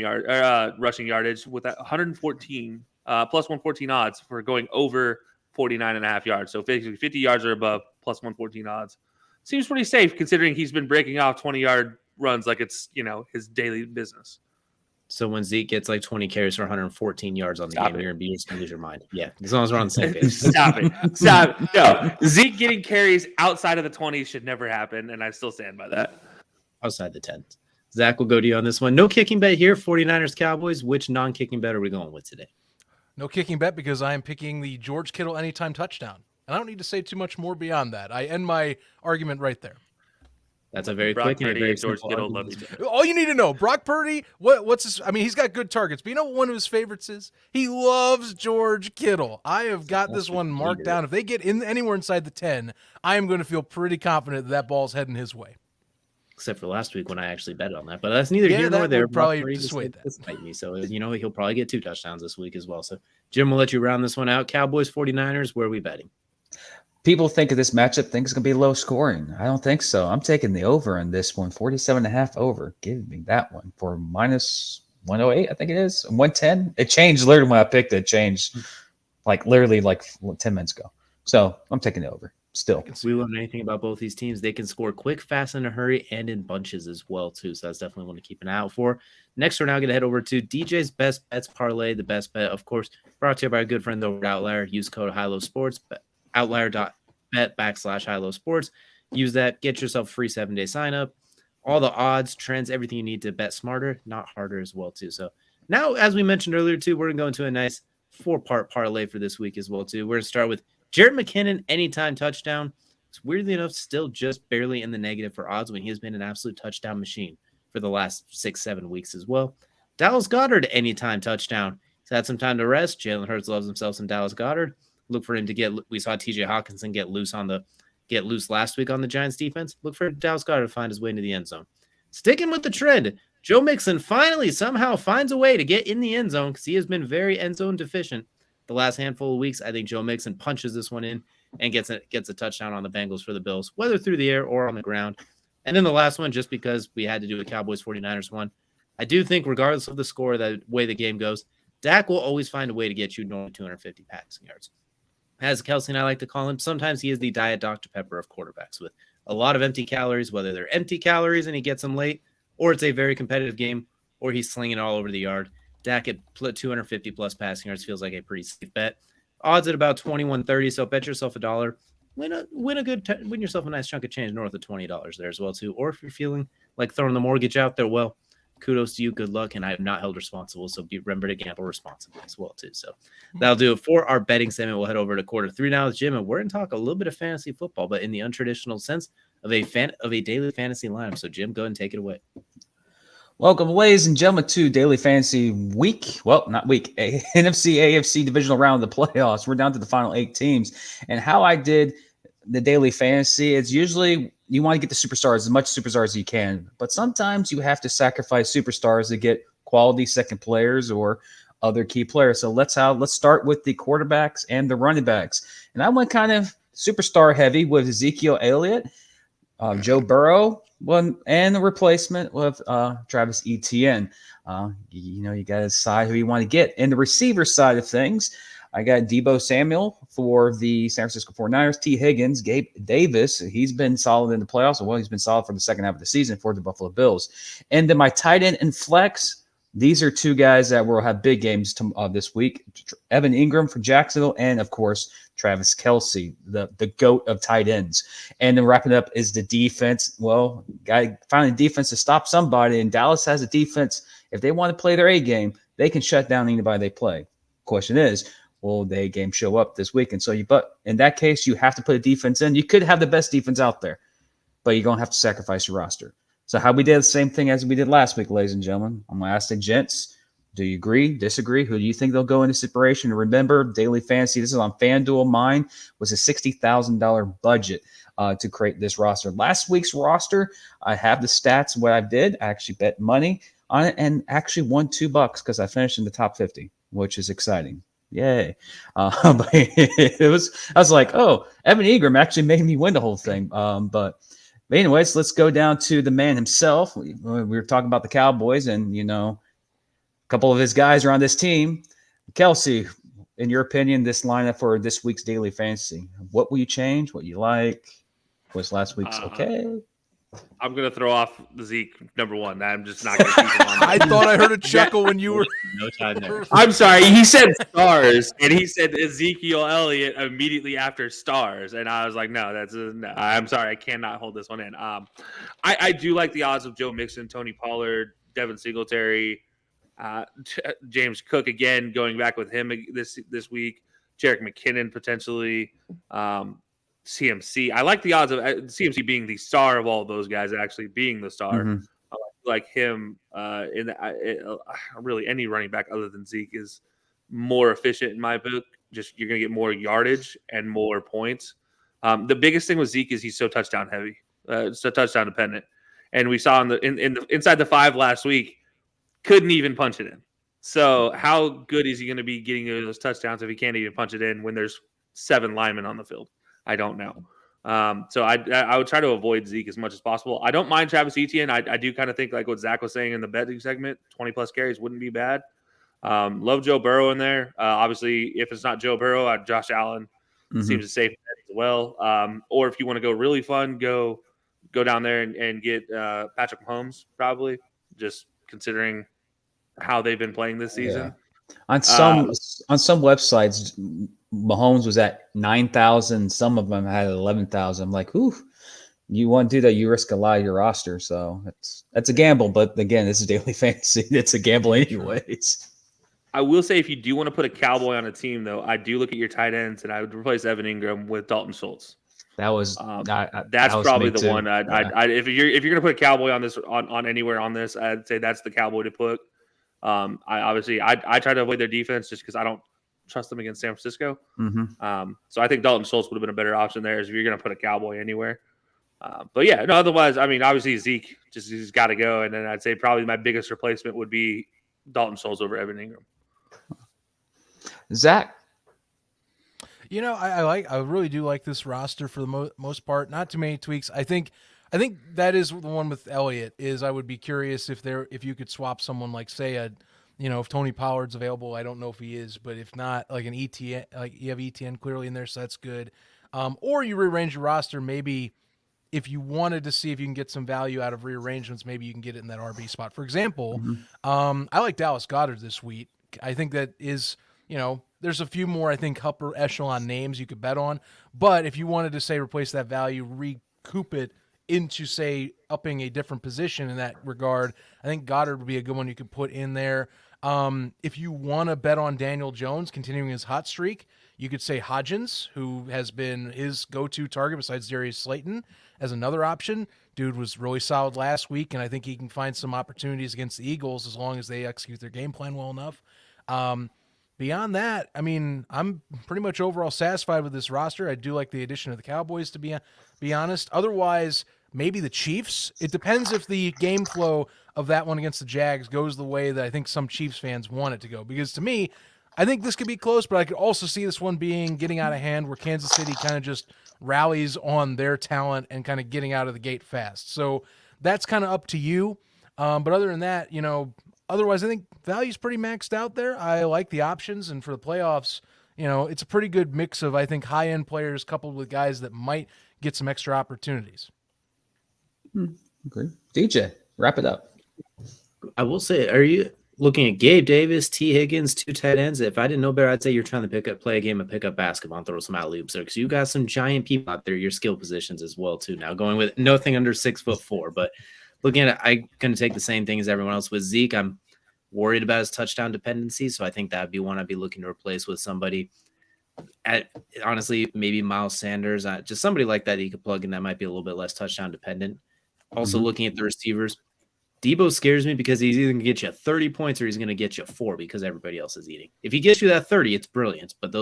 rushing yardage with that 114 plus 114 odds for going over 49.5 yards. So basically 50 yards or above plus 114 odds. Seems pretty safe considering he's been breaking off 20-yard runs like it's, his daily business. So when Zeke gets like 20 carries for 114 yards on the game, you're going to lose your mind. Yeah, as long as we're on the same page. Stop it. No, Zeke getting carries outside of the 20s should never happen, and I still stand by that. Outside the 10s. Zach, will go to you on this one. No kicking bet here, 49ers, Cowboys. Which non-kicking bet are we going with today? No kicking bet because I am picking the George Kittle anytime touchdown. And I don't need to say too much more beyond that. I end my argument right there. That's a very Brock quick Purdy and very George simple Kittle argument. All you need to know, Brock Purdy, what's his, he's got good targets, but you know what one of his favorites is? He loves George Kittle. I have got this one marked down. If they get in anywhere inside the 10, I am going to feel pretty confident that ball's heading his way. Except for last week when I actually bet on that. But that's neither here nor there. Probably dissuade that. Me. So, he'll probably get 2 touchdowns this week as well. So, Jim, we'll let you round this one out. Cowboys, 49ers, where are we betting? People think of this matchup, think it's going to be low scoring. I don't think so. I'm taking the over on this one, 47.5 over. Give me that one for minus 108, I think it is. 110. It changed literally when I picked it. It changed literally 10 minutes ago. So I'm taking the over. Still. If we learn anything about both these teams, they can score quick, fast, in a hurry, and in bunches as well, too. So that's definitely one to keep an eye out for. Next, we're now going to head over to DJ's Best Bets Parlay. The best bet, of course, brought to you by a good friend over at Outlier. Use code HILOSports, Outlier.bet /HILOSports. Use that. Get yourself a free 7-day sign up. All the odds, trends, everything you need to bet smarter, not harder as well, too. So now, as we mentioned earlier, too, we're going to go into a nice 4-part parlay for this week as well, too. We're going to start with Jerick McKinnon, anytime touchdown. It's weirdly enough still just barely in the negative for odds when he has been an absolute touchdown machine for the last 6-7 weeks as well. Dallas Goedert, anytime touchdown. He's had some time to rest. Jalen Hurts loves himself some Dallas Goedert. Look for him to get. We saw TJ Hawkinson get loose last week on the Giants defense. Look for Dallas Goedert to find his way into the end zone. Sticking with the trend, Joe Mixon finally somehow finds a way to get in the end zone because he has been very end zone deficient the last handful of weeks. I think Joe Mixon punches this one in and gets a touchdown on the Bengals for the Bills, whether through the air or on the ground. And then the last one, just because we had to do a Cowboys 49ers one, I do think regardless of the score, the way the game goes, Dak will always find a way to get you normally 250 passing yards. As Kelsey and I like to call him, sometimes he is the Diet Dr. Pepper of quarterbacks with a lot of empty calories, whether they're empty calories and he gets them late, or it's a very competitive game, or he's slinging it all over the yard. Dak at 250 plus passing yards feels like a pretty safe bet. Odds at about 21.30, so bet yourself $1. Win yourself a nice chunk of change north of $20 there as well too. Or if you're feeling like throwing the mortgage out there, well, kudos to you, good luck, and I am not held responsible, so remember to gamble responsibly as well too. So that'll do it for our betting segment. We'll head over to quarter 3 now with Jim, and we're going to talk a little bit of fantasy football, but in the untraditional sense of a daily fantasy lineup. So Jim, go ahead and take it away. Welcome, ladies and gentlemen, to Daily Fantasy Week. Well, not week. NFC, AFC Divisional Round of the playoffs. We're down to the final 8 teams. And how I did the Daily Fantasy, it's usually you want to get the superstars, as much superstars as you can. But sometimes you have to sacrifice superstars to get quality second players or other key players. So let's start with the quarterbacks and the running backs. And I went kind of superstar heavy with Ezekiel Elliott, Joe Burrow, and the replacement with Travis Etienne. You got to decide who you want to get. In the receiver side of things, I got Deebo Samuel for the San Francisco 49ers, T. Higgins, Gabe Davis. He's been solid in the playoffs. Well, he's been solid for the second half of the season for the Buffalo Bills. And then my tight end and flex, these are 2 guys that will have big games this week. Evan Ingram for Jacksonville and, of course, Travis Kelce, the GOAT of tight ends. And then wrapping up is the defense. Well, finding defense to stop somebody, and Dallas has a defense. If they want to play their A game, they can shut down anybody they play. Question is, will the A game show up this week? And so but in that case, you have to put a defense in. You could have the best defense out there, but you're going to have to sacrifice your roster. So how we did the same thing as we did last week, ladies and gentlemen. I'm going to ask the gents, do you agree, disagree? Who do you think they'll go into separation? And remember, Daily Fantasy, this is on FanDuel. Mine was a $60,000 budget to create this roster. Last week's roster, I have the stats, what I did. I actually bet money on it and actually won $2 because I finished in the top 50, which is exciting. Yay. But I was like, oh, Evan Ingram actually made me win the whole thing. But anyways, let's go down to the man himself. We were talking about the Cowboys, and, a couple of his guys are on this team. Kelsey, in your opinion, this lineup for this week's Daily Fantasy, what will you change? What you like? Was last week's okay? I'm going to throw off Zeke number 1. I'm just not going to keep him on. I thought I heard a chuckle when you were. No time there. I'm sorry. He said stars, and he said Ezekiel Elliott immediately after stars. And I was like, no, no. I'm sorry. I cannot hold this one in. I do like the odds of Joe Mixon, Tony Pollard, Devin Singletary, James Cook again, going back with him this week, Jerick McKinnon potentially, CMC. I like the odds of CMC being the star of all of those guys, actually being the star. Mm-hmm. Like him really any running back other than Zeke is more efficient in my book. Just you're going to get more yardage and more points. The biggest thing with Zeke is he's so touchdown heavy, so touchdown dependent. And we saw in the inside the 5 last week, couldn't even punch it in. So how good is he going to be getting those touchdowns if he can't even punch it in when there's 7 linemen on the field? I don't know. So I would try to avoid Zeke as much as possible. I don't mind Travis Etienne. I do kind of think like what Zach was saying in the betting segment, 20 plus carries wouldn't be bad. Love Joe Burrow in there. Obviously, if it's not Joe Burrow, Josh Allen seems a safe bet. He's well. Or if you want to go really fun, go down there and get Patrick Mahomes, probably, just considering how they've been playing this season. On some websites, Mahomes was at 9,000. Some of them had 11,000. I'm like, ooh, you want to do that, you risk a lot of your roster. So that's a gamble. But again, this is daily fantasy. It's a gamble anyways. I will say, if you do want to put a Cowboy on a team, though, I do look at your tight ends, and I would replace Evan Ingram with Dalton Schultz. That was that's probably the too. one. If you're gonna put a Cowboy on this on anywhere on this, I'd say that's the Cowboy to put. I try to avoid their defense just because I don't trust them against San Francisco. Mm-hmm. So I think Dalton Schultz would have been a better option there, if you're gonna put a Cowboy anywhere. But yeah, no. Otherwise, I mean, obviously Zeke he's got to go, and then I'd say probably my biggest replacement would be Dalton Schultz over Evan Ingram. Zach, I really do like this roster for the most part. Not too many tweaks. I think that is the one with Elliott. Is I would be curious if you could swap someone like, say, if Tony Pollard's available. I don't know if he is, but if not, like an ETN, like you have ETN clearly in there, so that's good. Or you rearrange your roster. Maybe if you wanted to see if you can get some value out of rearrangements, maybe you can get it in that RB spot. For example, I like Dallas Goedert this week. I think that is, there's a few more, I think, upper echelon names you could bet on. But if you wanted to, say, replace that value, recoup it into, say, upping a different position in that regard, I think Goddard would be a good one you could put in there. If you want to bet on Daniel Jones continuing his hot streak, you could say Hodgins, who has been his go-to target besides Darius Slayton, as another option. Dude was really solid last week, and I think he can find some opportunities against the Eagles as long as they execute their game plan well enough. Beyond that, I mean, I'm pretty much overall satisfied with this roster. I do like the addition of the Cowboys, to be honest. Otherwise, maybe the Chiefs. It depends if the game flow of that one against the Jags goes the way that I think some Chiefs fans want it to go. Because to me, I think this could be close, but I could also see this one getting out of hand, where Kansas City kind of just rallies on their talent and kind of getting out of the gate fast. So that's kind of up to you. But other than that, otherwise, I think value's pretty maxed out there. I like the options, and for the playoffs, it's a pretty good mix of, I think, high-end players coupled with guys that might get some extra opportunities. Agree. DJ, wrap it up. I will say, are you looking at Gabe Davis, T. Higgins, 2 tight ends? If I didn't know better, I'd say you're trying to play a game of pick up basketball and throw some alley-oops there, because you got some giant people out there, your skill positions as well too. Now going with nothing under 6'4", but looking at it, I'm going to take the same thing as everyone else with Zeke. I'm worried about his touchdown dependency, so I think that would be one I'd be looking to replace with somebody. Honestly, maybe Miles Sanders, just somebody like that you could plug in that might be a little bit less touchdown dependent. Also looking at the receivers, Debo scares me because he's either going to get you 30 points or he's going to get you 4 because everybody else is eating. If he gets you that 30, it's brilliant. But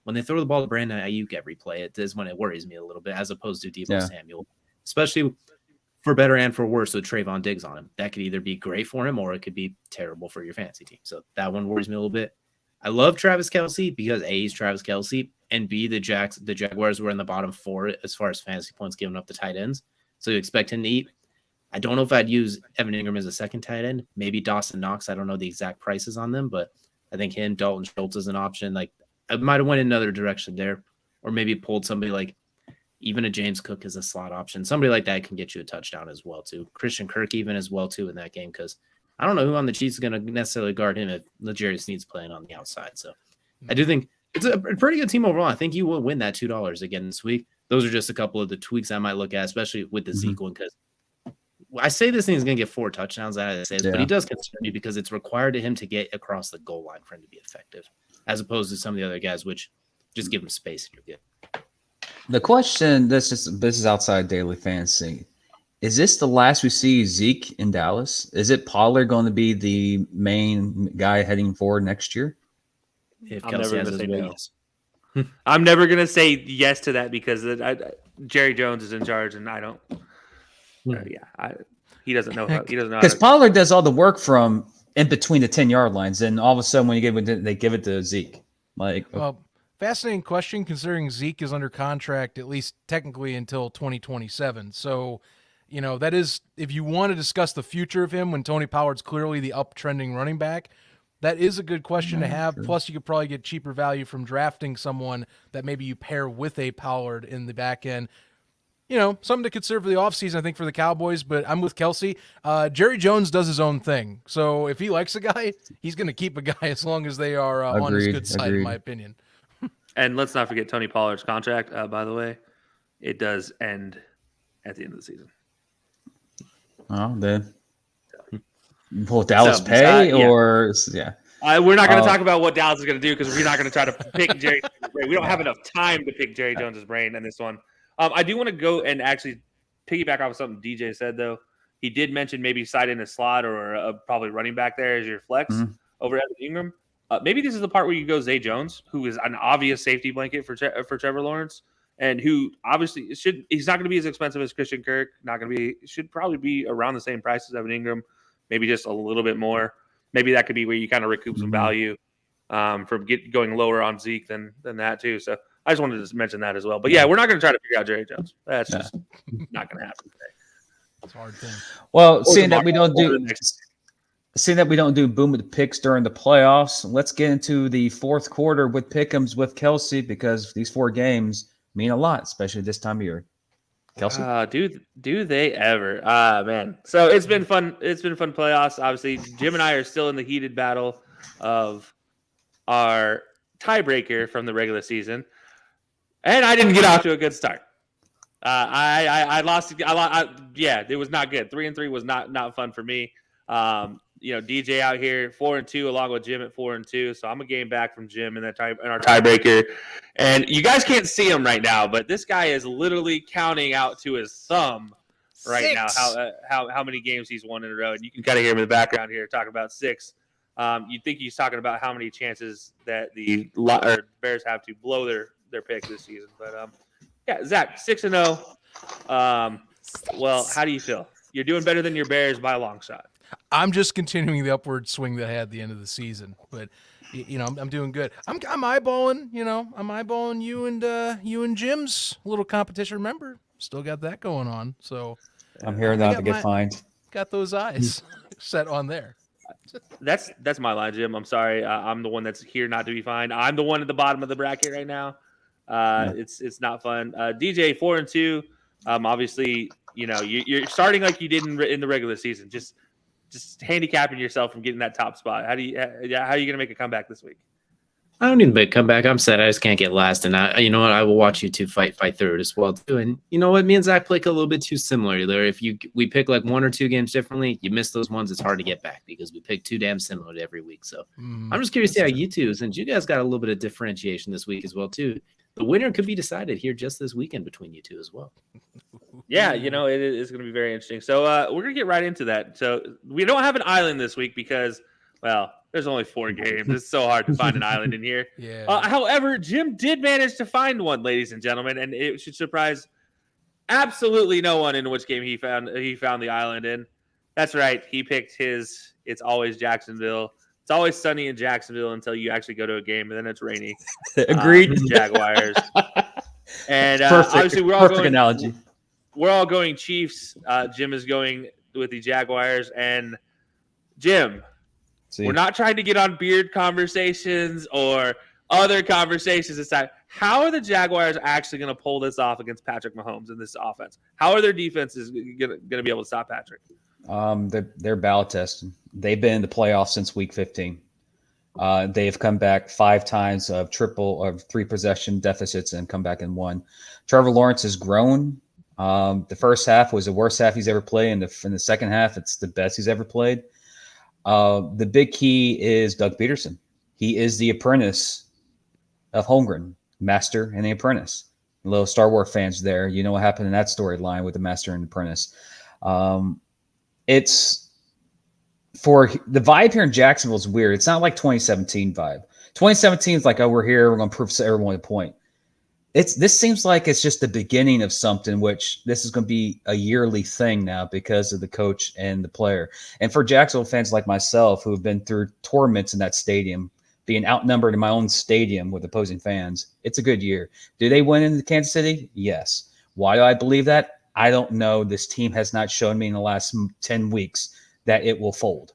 when they throw the ball to Brandon Ayuk every play, it is when it worries me a little bit, as opposed to Debo Samuel, especially for better and for worse with Trayvon Diggs on him. That could either be great for him or it could be terrible for your fantasy team. So that one worries me a little bit. I love Travis Kelce because A, he's Travis Kelce, and B, the Jaguars were in the bottom 4 as far as fantasy points given up the tight ends. So you expect him to eat. I don't know if I'd use Evan Ingram as a second tight end. Maybe Dawson Knox. I don't know the exact prices on them, but I think him, Dalton Schultz is an option. Like, I might have went in another direction there, or maybe pulled somebody like even a James Cook as a slot option. Somebody like that can get you a touchdown as well too. Christian Kirk even as well too in that game, because I don't know who on the Chiefs is going to necessarily guard him if L'Jarius Sneed's playing on the outside. So I do think it's a pretty good team overall. I think you will win that $2 again this week. Those are just a couple of the tweaks I might look at, especially with the Zeke one, because I say this thing is going to get 4 touchdowns, but he does concern me because it's required of him to get across the goal line for him to be effective, as opposed to some of the other guys, which just give him space and you're good. The question, this is outside daily fantasy. Is this the last we see Zeke in Dallas? Is it Pollard going to be the main guy heading forward next year? If I'm Kelce never has going to his say way, no. yes. I'm never going to say yes to that because Jerry Jones is in charge, and I don't. He doesn't know. He doesn't know because Pollard does all the work from in between the 10-yard lines, and all of a sudden when they give it to Zeke. Well, fascinating question considering Zeke is under contract at least technically until 2027. So, that is, if you want to discuss the future of him when Tony Pollard's clearly the uptrending running back, That is a good question to have. True. Plus, you could probably get cheaper value from drafting someone that maybe you pair with a Pollard in the back end. Something to consider for the offseason, I think, for the Cowboys, but I'm with Kelsey. Jerry Jones does his own thing. So if he likes a guy, he's going to keep a guy as long as they are on his good side, in my opinion. And let's not forget Tony Pollard's contract, by the way. It does end at the end of the season. Oh, then will Dallas pay We're not going to Oh. talk about what Dallas is going to do because we're not going to try to pick Jerry Jones' brain. We don't have enough time to pick Jerry Jones' brain in this one. I do want to go and actually piggyback off of something DJ said, though. He did mention maybe side in a slot or probably running back there as your flex over Evan Ingram. Maybe this is the part where you go Zay Jones, who is an obvious safety blanket for Trevor Lawrence, and who obviously he's not going to be as expensive as Christian Kirk. Should probably be around the same price as Evan Ingram, maybe just a little bit more. Maybe that could be where you kind of recoup some value from going lower on Zeke than that too. So I just wanted to mention that as well. But yeah, we're not going to try to figure out Jerry Jones. That's just not going to happen today. It's a hard thing. Well, seeing that we don't do boom with the picks during the playoffs, let's get into the fourth quarter with pick'ems with Kelsey, because these 4 games mean a lot, especially this time of year. Kelsey? Do they ever? Man. So it's been fun. It's been fun playoffs. Obviously, Jim and I are still in the heated battle of our tiebreaker from the regular season, and I didn't get off to a good start. I lost. Yeah, it was not good. 3-3 was not fun for me. DJ out here 4-2, along with Jim at 4-2. So I'm a game back from Jim in our tiebreaker. And you guys can't see him right now, but this guy is literally counting out to his thumb right now how many games he's won in a row. And you can kind of hear him in the background here talking about 6. You'd think he's talking about how many chances that the Bears have to blow their pick this season. But Zach, 6-0. Well, how do you feel? You're doing better than your Bears by a long shot. I'm just continuing the upward swing that I had at the end of the season, but I'm doing good. I'm eyeballing, I'm eyeballing you and Jim's little competition. Remember, still got that going on. So I'm here not to get fined. Got those eyes set on there. That's my line, Jim. I'm sorry. I'm the one that's here not to be fined. I'm the one at the bottom of the bracket right now. It's not fun. DJ 4-2. Obviously, you're starting like you did in the regular season. Just handicapping yourself from getting that top spot. How are you going to make a comeback this week? I don't need to make a comeback. I'm sad I just can't get last. And you know what? I will watch you two fight third as well too. And you know what? Me and Zach play a little bit too similar there. If we pick like 1 or 2 games differently, you miss those ones, it's hard to get back because we pick too damn similar every week. So I'm just curious to see how you two, since you guys got a little bit of differentiation this week as well too. The winner could be decided here just this weekend between you two as well. Yeah, it is going to be very interesting. So we're going to get right into that. So we don't have an island this week because, well, there's only 4 games. It's so hard to find an island in here. Yeah. However, Jim did manage to find one, ladies and gentlemen, and it should surprise absolutely no one in which game he found the island in. That's right. He picked his It's Always Jacksonville. It's always sunny in Jacksonville until you actually go to a game, and then it's rainy. Agreed. Jaguars. And Perfect. Obviously, we're all Perfect going analogy. We're all going Chiefs. Jim is going with the Jaguars. And Jim, we're not trying to get on beard conversations or other conversations this time. How are the Jaguars actually going to pull this off against Patrick Mahomes in this offense? How are their defenses going to be able to stop Patrick? They're ballot testing. They've been in the playoffs since week 15. They've come back 5 times of 3 possession deficits and come back and won. Trevor Lawrence has grown. The first half was the worst half he's ever played. In the second half, it's the best he's ever played. The big key is Doug Peterson. He is the apprentice of Holmgren, master and the apprentice. A little Star Wars fans there. You know what happened in that storyline with the master and apprentice. It's for the vibe here in Jacksonville is weird. It's not like 2017 vibe. 2017 is like, oh, we're here. We're going to prove to everyone a point. This seems like it's just the beginning of something, which this is going to be a yearly thing now because of the coach and the player. And for Jacksonville fans like myself who have been through torments in that stadium, being outnumbered in my own stadium with opposing fans, it's a good year. Do they win in Kansas City? Yes. Why do I believe that? I don't know. This team has not shown me in the last 10 weeks that it will fold.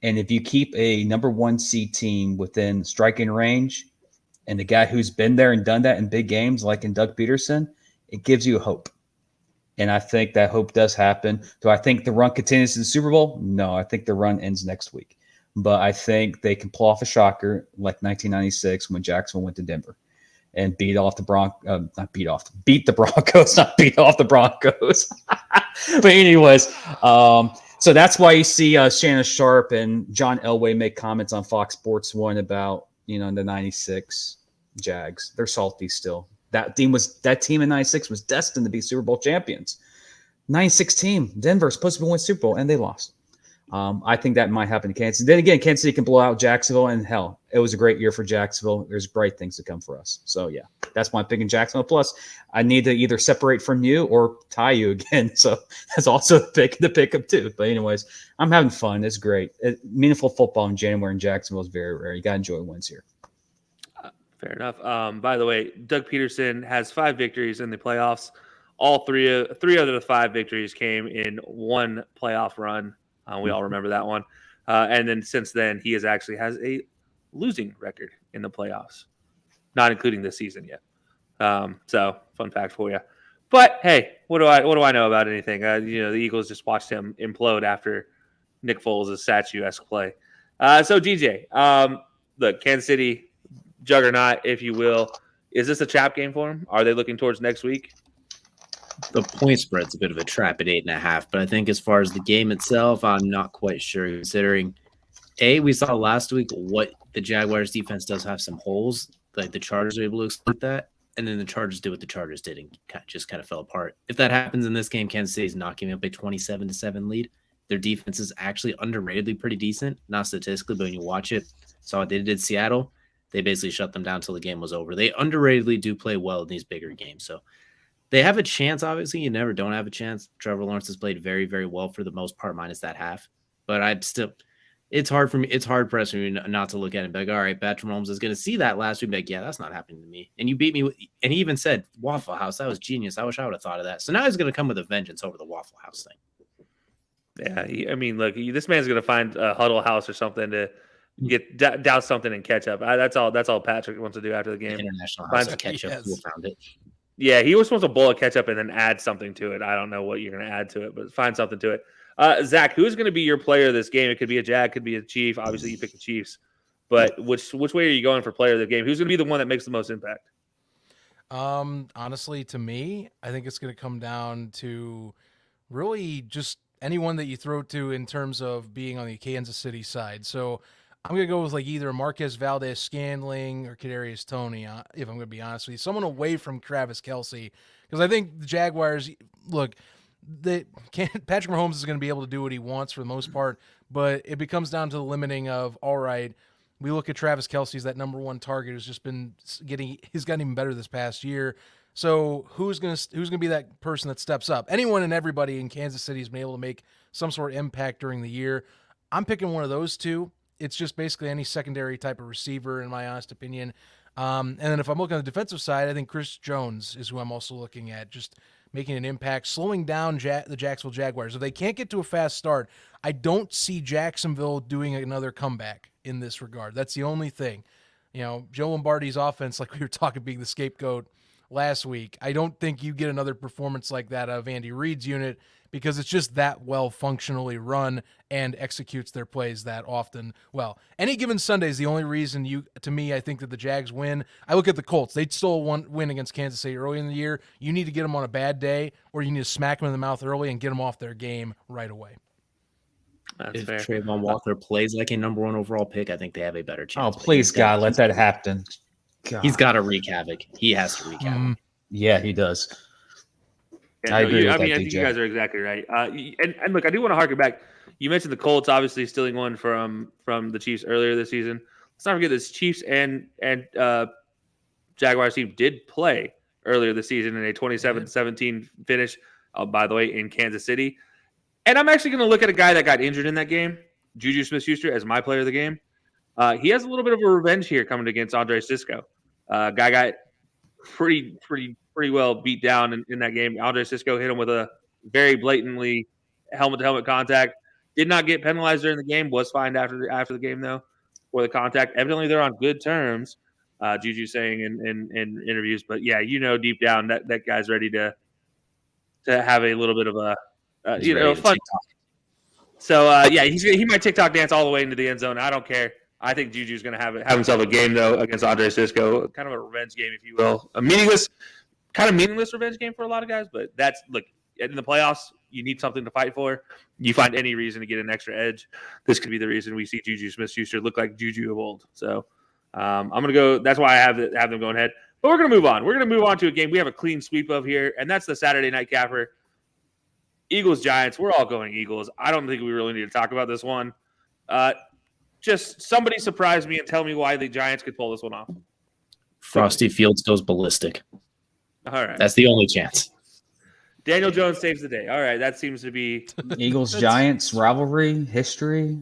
And if you keep a number 1 seed team within striking range, and the guy who's been there and done that in big games, like in Doug Peterson, it gives you hope. And I think that hope does happen. Do I think the run continues to the Super Bowl? No, I think the run ends next week. But I think they can pull off a shocker like 1996 when Jacksonville went to Denver and beat the Broncos, not beat off the Broncos. But anyways, so that's why you see Shannon Sharp and John Elway make comments on Fox Sports 1 about, the 96 Jags. They're salty still. That team in 96 was destined to be Super Bowl champions. 96 team, Denver, supposed to win Super Bowl, and they lost. I think that might happen to Kansas City. Then again, Kansas City can blow out Jacksonville, and hell, it was a great year for Jacksonville. There's bright things to come for us. So, yeah, that's why I'm picking Jacksonville. Plus, I need to either separate from you or tie you again. So that's also the pick up too. But anyways, I'm having fun. It's great. Meaningful football in January in Jacksonville is very rare. You got to enjoy wins here. Fair enough. By the way, Doug Peterson has 5 victories in the playoffs. All three out of the 5 victories came in one playoff run. We all remember that one. And then since then, he has a losing record in the playoffs, not including this season yet. So fun fact for you. But hey, what do I know about anything? The Eagles just watched him implode after Nick Foles' statue-esque play. So DJ, look, Kansas City juggernaut, if you will. Is this a trap game for them? Are they looking towards next week? The point spread's a bit of a trap at 8.5, but I think as far as the game itself, I'm not quite sure. Considering, we saw last week what the Jaguars defense does have some holes. Like the Chargers are able to exploit that, and then the Chargers did what the Chargers did and just kind of fell apart. If that happens in this game, Kansas City's not giving up a 27-7 lead. Their defense is actually underratedly pretty decent, not statistically, but when you watch it, saw what they did Seattle. They basically shut them down until the game was over. They underratedly do play well in these bigger games. So they have a chance, obviously. You never don't have a chance. Trevor Lawrence has played very, very well for the most part, minus that half. But it's hard for me. It's hard for us not to look at it and be like, all right, Patrick Mahomes is going to see that last week. Like, yeah, that's not happening to me. And you beat me. And he even said, Waffle House, that was genius. I wish I would have thought of that. So now he's going to come with a vengeance over the Waffle House thing. Yeah, I mean, look, this man's going to find a huddle house or something to get douse something in ketchup. That's all Patrick wants to do after the game. International house of ketchup. Yes. Who found it? Yeah, he was supposed to boil ketchup and then add something to it. I don't know what you're going to add to it, but find something to it. Zach, who's going to be your player of this game? It could be a Jag, could be a Chief. Obviously, you pick the Chiefs. But which way are you going for player of the game? Who's going to be the one that makes the most impact? Honestly, to me, I think it's going to come down to really just anyone that you throw to in terms of being on the Kansas City side. So I'm going to go with like either Marquez Valdez-Scantling or Kadarius Toney, if I'm going to be honest with you. Someone away from Travis Kelce, because I think the Jaguars, look, Patrick Mahomes is going to be able to do what he wants for the most part, but it becomes down to the limiting of, all right, we look at Travis Kelce's that number 1 target who's just been he's gotten even better this past year. So who's going to be that person that steps up? Anyone and everybody in Kansas City has been able to make some sort of impact during the year. I'm picking one of those two. It's just basically any secondary type of receiver, in my honest opinion. And then if I'm looking at the defensive side, I think Chris Jones is who I'm also looking at, just making an impact, slowing down the Jacksonville Jaguars. If they can't get to a fast start, I don't see Jacksonville doing another comeback in this regard. That's the only thing. Joe Lombardi's offense, like we were talking, being the scapegoat last week, I don't think you get another performance like that out of Andy Reid's unit, because it's just that well functionally run and executes their plays that often. Well, any given Sunday is the only reason I think that the Jags win. I look at the Colts. They stole one win against Kansas City early in the year. You need to get them on a bad day, or you need to smack them in the mouth early and get them off their game right away. That's if fair. Trayvon Walker plays like a number 1 overall pick, I think they have a better chance. Oh, please, God, let that happen. God. He's got to wreak havoc. He has to wreak havoc. Yeah, he does. Yeah, I agree with that, I think you guys are exactly right. And look, I do want to harken back. You mentioned the Colts obviously stealing one from the Chiefs earlier this season. Let's not forget this Chiefs and Jaguars team did play earlier this season in a 27-17 finish, by the way, in Kansas City. And I'm actually going to look at a guy that got injured in that game, Juju Smith-Schuster, as my player of the game. He has a little bit of a revenge here coming against Andre Sisco. Guy got pretty well beat down in that game. Andre Sisco hit him with a very blatantly helmet-to-helmet contact. Did not get penalized during the game. Was fined after the game though for the contact. Evidently, they're on good terms. Juju saying in interviews, but yeah, deep down that guy's ready to have a little bit of a fun. So yeah, he might TikTok dance all the way into the end zone. I don't care. I think Juju's going to have himself a game though against Andre Cisco, kind of a revenge game, if you will, a meaningless revenge game for a lot of guys. But look, in the playoffs, you need something to fight for. You find any reason to get an extra edge. This could be the reason we see Juju Smith-Schuster look like Juju of old. So I'm going to go. That's why I have them going ahead. But we're going to move on. We're going to move on to a game we have a clean sweep of here, and that's the Saturday night capper. Eagles-Giants. We're all going Eagles. I don't think we really need to talk about this one. Just somebody surprise me and tell me why the Giants could pull this one off. Frosty Fields goes ballistic. All right. That's the only chance. Daniel Jones saves the day. All right. That seems to be Eagles-Giants rivalry, history.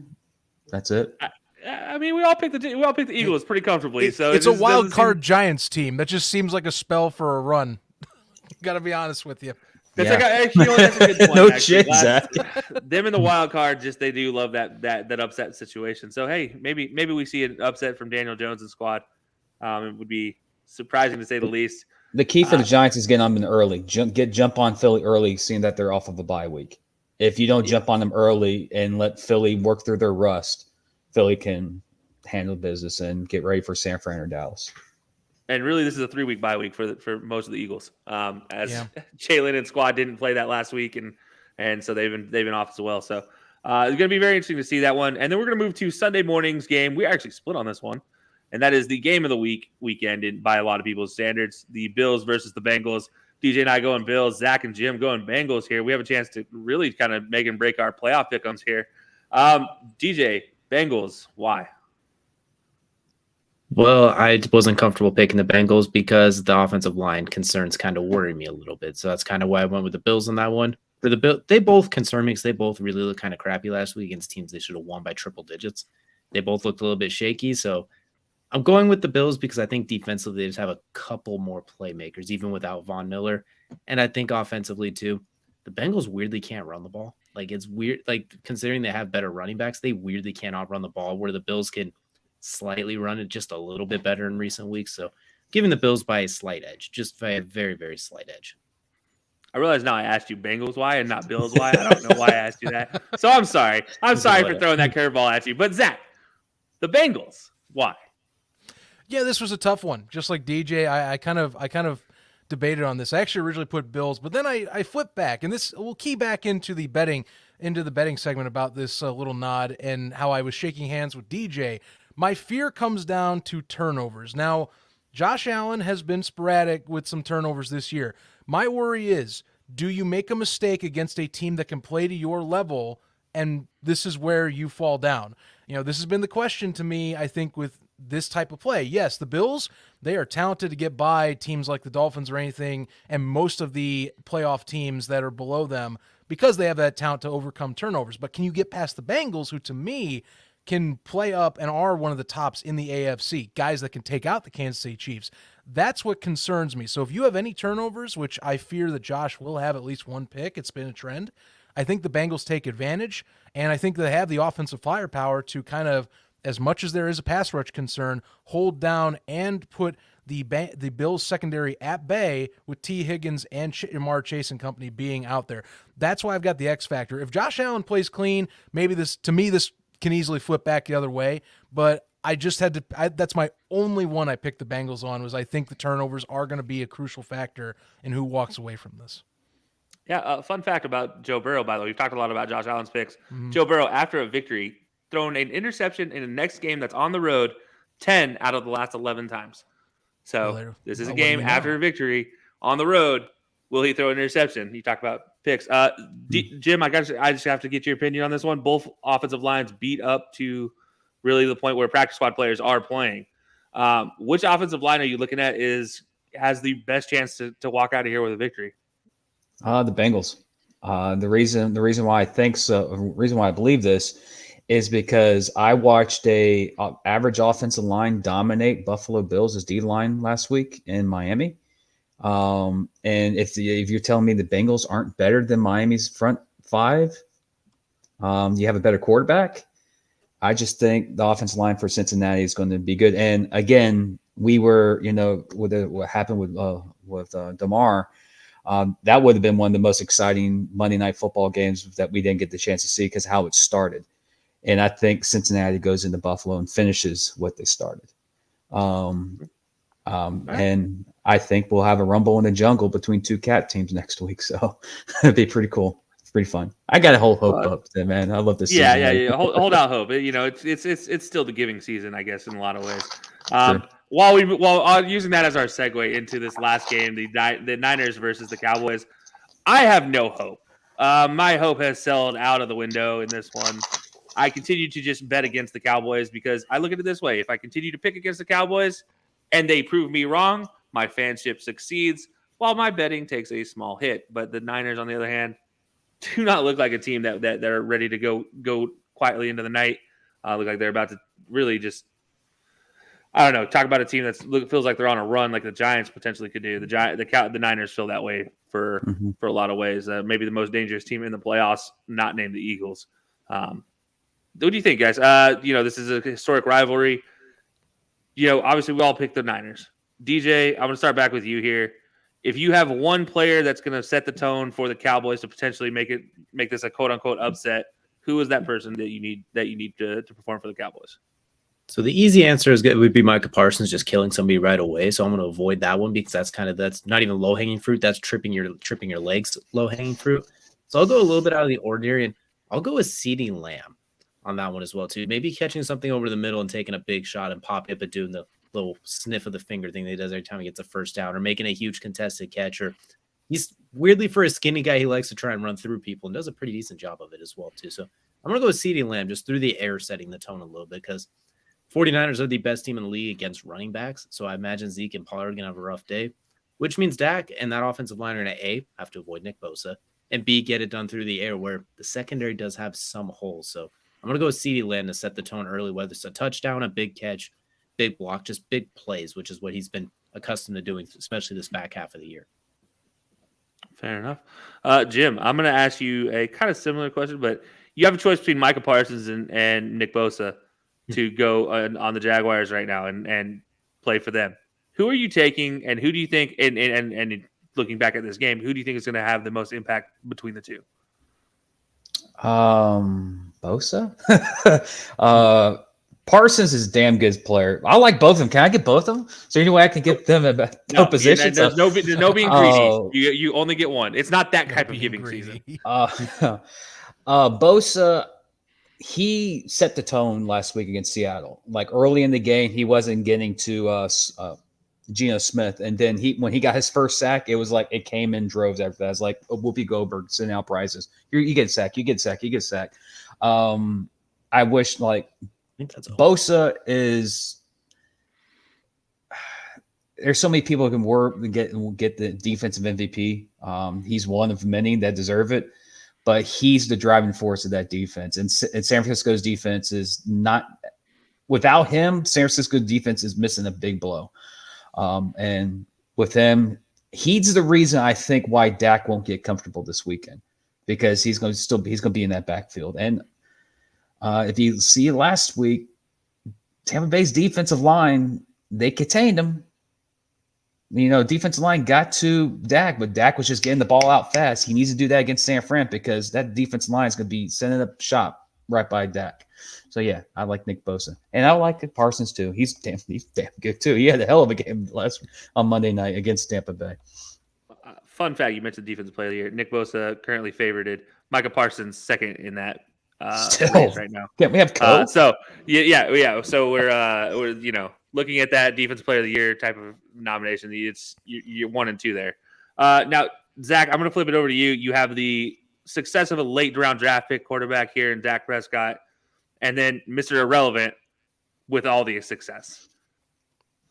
That's it. I mean, we all picked the Eagles pretty comfortably. So it's a wild card Giants team. That just seems like a spell for a run. Got to be honest with you. That's that's a good point. No shit, Zach. Them in the wild card, they do love that upset situation. So hey, maybe we see an upset from Daniel Jones' squad. It would be surprising to say the least. The key for the Giants is getting on them early. Jump on Philly early, seeing that they're off of a bye week. If you don't jump on them early and let Philly work through their rust, Philly can handle business and get ready for San Fran or Dallas. And really, this is a 3-week bye week for most of the Eagles. Jalen and squad didn't play that last week, and so they've been off as well. So it's going to be very interesting to see that one. And then we're going to move to Sunday morning's game. We actually split on this one, and that is the game of the weekend by a lot of people's standards. The Bills versus the Bengals. DJ and I going Bills. Zach and Jim going Bengals here. We have a chance to really kind of make and break our playoff pick'ems here. DJ, Bengals, why? Well, I wasn't comfortable picking the Bengals because the offensive line concerns kind of worry me a little bit. So that's kind of why I went with the Bills on that one. For the Bills, they both concern me because they both really look kind of crappy last week against teams they should have won by triple digits. They both looked a little bit shaky. So I'm going with the Bills because I think defensively they just have a couple more playmakers, even without Von Miller. And I think offensively too, the Bengals weirdly can't run the ball. Like it's weird. Like considering they have better running backs, they weirdly cannot run the ball where the Bills can slightly run it just a little bit better in recent weeks. So giving the Bills by a slight edge, just by a very, very slight edge. I realize now I asked you Bengals why and not Bills why. I don't know why I asked you that. So I'm sorry. I'm sorry for throwing that curveball at you. But Zach, the Bengals, why? Yeah, this was a tough one. Just like DJ, I kind of debated on this. I actually originally put Bills, but then I flipped back, and this will key back into the betting segment about this little nod and how I was shaking hands with DJ. My fear comes down to turnovers. Now, Josh Allen has been sporadic with some turnovers this year. My worry is, do you make a mistake against a team that can play to your level, and this is where you fall down? This has been the question to me, I think, with this type of play. Yes, the Bills, they are talented to get by teams like the Dolphins or anything, and most of the playoff teams that are below them because they have that talent to overcome turnovers. But can you get past the Bengals, who to me can play up and are one of the tops in the AFC, guys that can take out the Kansas City Chiefs? That's what concerns me. So if you have any turnovers, which I fear that Josh will have at least one pick, it's been a trend, I think the Bengals take advantage, and I think they have the offensive firepower to kind of, as much as there is a pass rush concern, hold down and put the Bills secondary at bay with T. Higgins and Jamar Chase and company being out there. That's why I've got the X factor. If Josh Allen plays clean, maybe this can easily flip back the other way, but I just had to that's my only one I picked the Bengals on, was I think the turnovers are going to be a crucial factor in who walks away from this. Yeah, fun fact about Joe Burrow, by the way. We've talked a lot about Josh Allen's picks. Mm-hmm. Joe Burrow, after a victory, thrown an interception in the next game that's on the road 10 out of the last 11 times. So this is a game after a victory on the road. Will he throw an interception? You talk about picks. Jim, I just have to get your opinion on this one. Both offensive lines beat up to really the point where practice squad players are playing. Which offensive line are you looking at has the best chance to walk out of here with a victory? The Bengals. The reason why I think so, reason why I believe this is because I watched a average offensive line dominate Buffalo Bills' D line last week in Miami. And if you're telling me the Bengals aren't better than Miami's front five, You have a better quarterback. I just think the offensive line for Cincinnati is going to be good. And again, we were, with what happened with DeMar, that would have been one of the most exciting Monday Night Football games that we didn't get the chance to see because how it started. And I think Cincinnati goes into Buffalo and finishes what they started. And I think we'll have a rumble in the jungle between two cat teams next week. So it'd be pretty cool. It's pretty fun. I got a whole hope up there, man. I love this. Yeah. Hold out hope. It's still the giving season, I guess, in a lot of ways. Sure. While using that as our segue into this last game, the Niners versus the Cowboys, I have no hope. My hope has sailed out of the window in this one. I continue to just bet against the Cowboys because I look at it this way: if I continue to pick against the Cowboys and they prove me wrong, my fanship succeeds while my betting takes a small hit. But the Niners, on the other hand, do not look like a team that are ready to go quietly into the night. Look like they're about to really just, I don't know, talk about a team that feels like they're on a run, like the Giants potentially could do. The Niners feel that way for a lot of ways. Maybe the most dangerous team in the playoffs, not named the Eagles. What do you think, guys? This is a historic rivalry. Obviously we all picked the Niners. DJ, I'm going to start back with you here. If you have one player that's going to set the tone for the Cowboys to potentially make this a quote unquote upset, who is that person that you need to perform for the Cowboys? So the easy answer would be Micah Parsons just killing somebody right away. So I'm going to avoid that one because that's not even low hanging fruit. That's tripping your legs low hanging fruit. So I'll go a little bit out of the ordinary and I'll go with CeeDee Lamb on that one as well too. Maybe catching something over the middle and taking a big shot and pop it, but doing the little sniff of the finger thing that he does every time he gets a first down, or making a huge contested catch. Or he's weirdly, for a skinny guy, he likes to try and run through people and does a pretty decent job of it as well too. So I'm going to go with CeeDee Lamb just through the air, setting the tone a little bit because 49ers are the best team in the league against running backs. So I imagine Zeke and Pollard are going to have a rough day, which means Dak and that offensive line are going to A, have to avoid Nick Bosa, and B, get it done through the air where the secondary does have some holes. So I'm going to go with CeeDee Lamb to set the tone early, whether it's a touchdown, a big catch, big block, just big plays, which is what he's been accustomed to doing, especially this back half of the year. Fair enough. Jim, I'm going to ask you a kind of similar question, but you have a choice between Micah Parsons and Nick Bosa to go on the Jaguars right now and play for them. Who are you taking, and who do you think, and looking back at this game, who do you think is going to have the most impact between the two? Bosa? Parsons is a damn good player. I like both of them. Can I get both of them? So anyway, I can get them at no position. There's no being greedy. You only get one. It's not that type of giving season. Bosa, he set the tone last week against Seattle. Like early in the game, he wasn't getting to Geno Smith, and then when he got his first sack, it was like it came in droves after that. It was like Whoopi Goldberg sending out prizes. You get sacked. You get sacked. You get sacked. I wish Bosa is. There's so many people who can get the defensive MVP. He's one of many that deserve it, but he's the driving force of that defense. And San Francisco's defense is not without him. San Francisco's defense is missing a big blow. And with him, he's the reason I think why Dak won't get comfortable this weekend, because he's going to be in that backfield. And if you see last week, Tampa Bay's defensive line, they contained him. Defensive line got to Dak, but Dak was just getting the ball out fast. He needs to do that against San Fran because that defensive line is going to be sending a shot right by Dak. So, yeah, I like Nick Bosa. And I like Parsons, too. He's damn good, too. He had a hell of a game on Monday night against Tampa Bay. Fun fact, you mentioned defensive player of the year. Nick Bosa currently favorited. Micah Parsons second in that race right now. Can't we have Cole? So So we're looking at that defensive player of the year type of nomination. You're 1 and 2 there. Now, Zach, I'm going to flip it over to you. You have the success of a late round draft pick quarterback here in Dak Prescott, and then Mr. Irrelevant with all the success.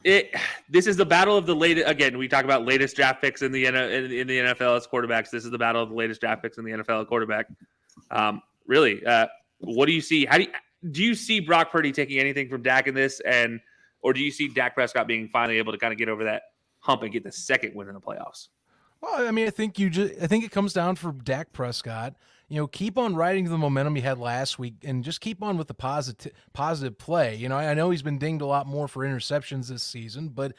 This is the battle of the latest. Again, we talk about latest draft picks in the NFL as quarterbacks. This is the battle of the latest draft picks in the NFL at quarterback. Really, what do you see? Do you see Brock Purdy taking anything from Dak in this, or do you see Dak Prescott being finally able to kind of get over that hump and get the second win in the playoffs? Well, I mean, I think it comes down for Dak Prescott. Keep on riding the momentum he had last week, and just keep on with the positive play. I know he's been dinged a lot more for interceptions this season, but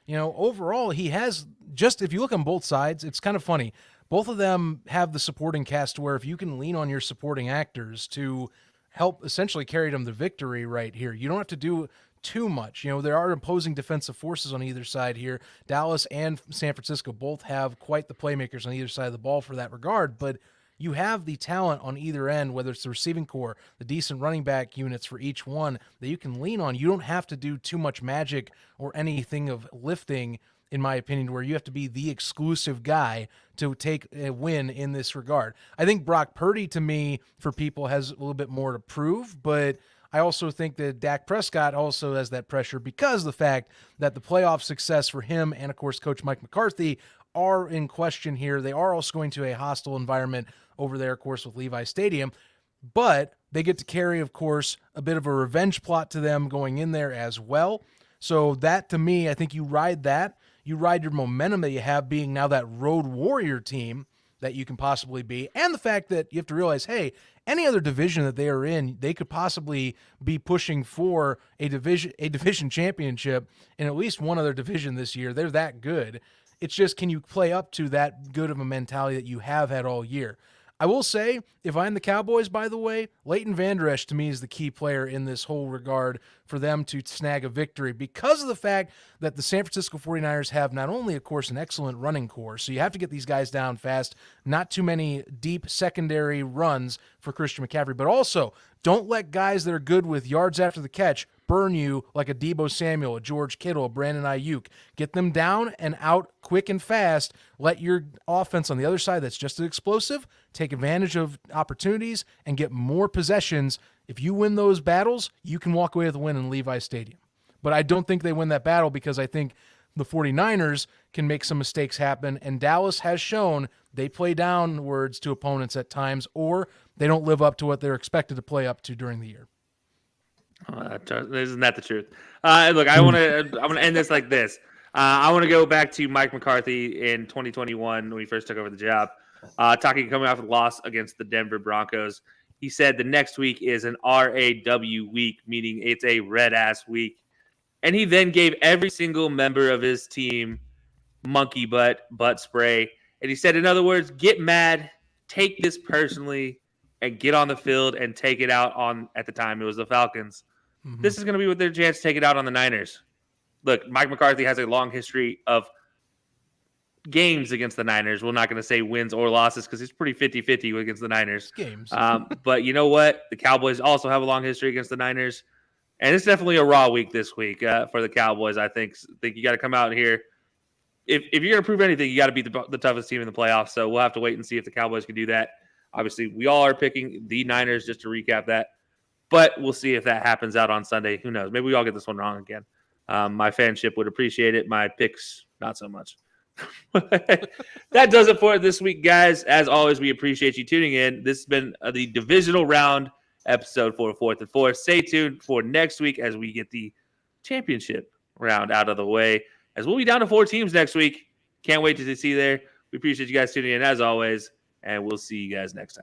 overall he has just if you look on both sides, it's kind of funny. Both of them have the supporting cast where if you can lean on your supporting actors to help essentially carry them to victory right here, you don't have to do too much. There are opposing defensive forces on either side here. Dallas and San Francisco both have quite the playmakers on either side of the ball for that regard, but you have the talent on either end, whether it's the receiving core, the decent running back units for each one that you can lean on. You don't have to do too much magic or anything of lifting, in my opinion, where you have to be the exclusive guy to take a win in this regard. I think Brock Purdy, to me, for people, has a little bit more to prove, but I also think that Dak Prescott also has that pressure because of the fact that the playoff success for him and, of course, Coach Mike McCarthy are in question here. They are also going to a hostile environment over there, of course, with Levi Stadium, but they get to carry, of course, a bit of a revenge plot to them going in there as well. So that, to me, I think you ride that. You ride your momentum that you have being now that road warrior team that you can possibly be, and the fact that you have to realize, hey, any other division that they are in, they could possibly be pushing for a division championship in at least one other division this year. They're that good. It's just, can you play up to that good of a mentality that you have had all year? I will say, if I'm the Cowboys, by the way, Leighton Vander Esch to me is the key player in this whole regard for them to snag a victory because of the fact that the San Francisco 49ers have not only, of course, an excellent running core, so you have to get these guys down fast, not too many deep secondary runs for Christian McCaffrey, but also don't let guys that are good with yards after the catch burn you like a Deebo Samuel, a George Kittle, a Brandon Ayuk. Get them down and out quick and fast. Let your offense on the other side that's just as explosive take advantage of opportunities and get more possessions. If you win those battles, you can walk away with a win in Levi Stadium. But I don't think they win that battle because I think the 49ers can make some mistakes happen, and Dallas has shown they play downwards to opponents at times, or they don't live up to what they're expected to play up to during the year. Isn't that the truth? Look, I'm gonna end this like this. I want to go back to Mike McCarthy in 2021 when he first took over the job, coming off a loss against the Denver Broncos. He said the next week is an RAW week, meaning it's a red ass week, and he then gave every single member of his team monkey butt spray, and he said, in other words, get mad, take this personally, and get on the field and take it out on, at the time it was the Falcons. Mm-hmm. This is going to be with their chance to take it out on the Niners. Look, Mike McCarthy has a long history of games against the Niners. We're not going to say wins or losses because he's pretty 50-50 against the Niners. Games. But you know what? The Cowboys also have a long history against the Niners. And it's definitely a raw week this week for the Cowboys. I think you got to come out here. If you're going to prove anything, you got to beat the toughest team in the playoffs. So we'll have to wait and see if the Cowboys can do that. Obviously, we all are picking the Niners, just to recap that. But we'll see if that happens out on Sunday. Who knows? Maybe we all get this one wrong again. My fanship would appreciate it. My picks, not so much. That does it for this week, guys. As always, we appreciate you tuning in. This has been the Divisional Round episode for 4th and 4. Stay tuned for next week as we get the championship round out of the way, as we'll be down to 4 teams next week. Can't wait to see you there. We appreciate you guys tuning in as always, and we'll see you guys next time.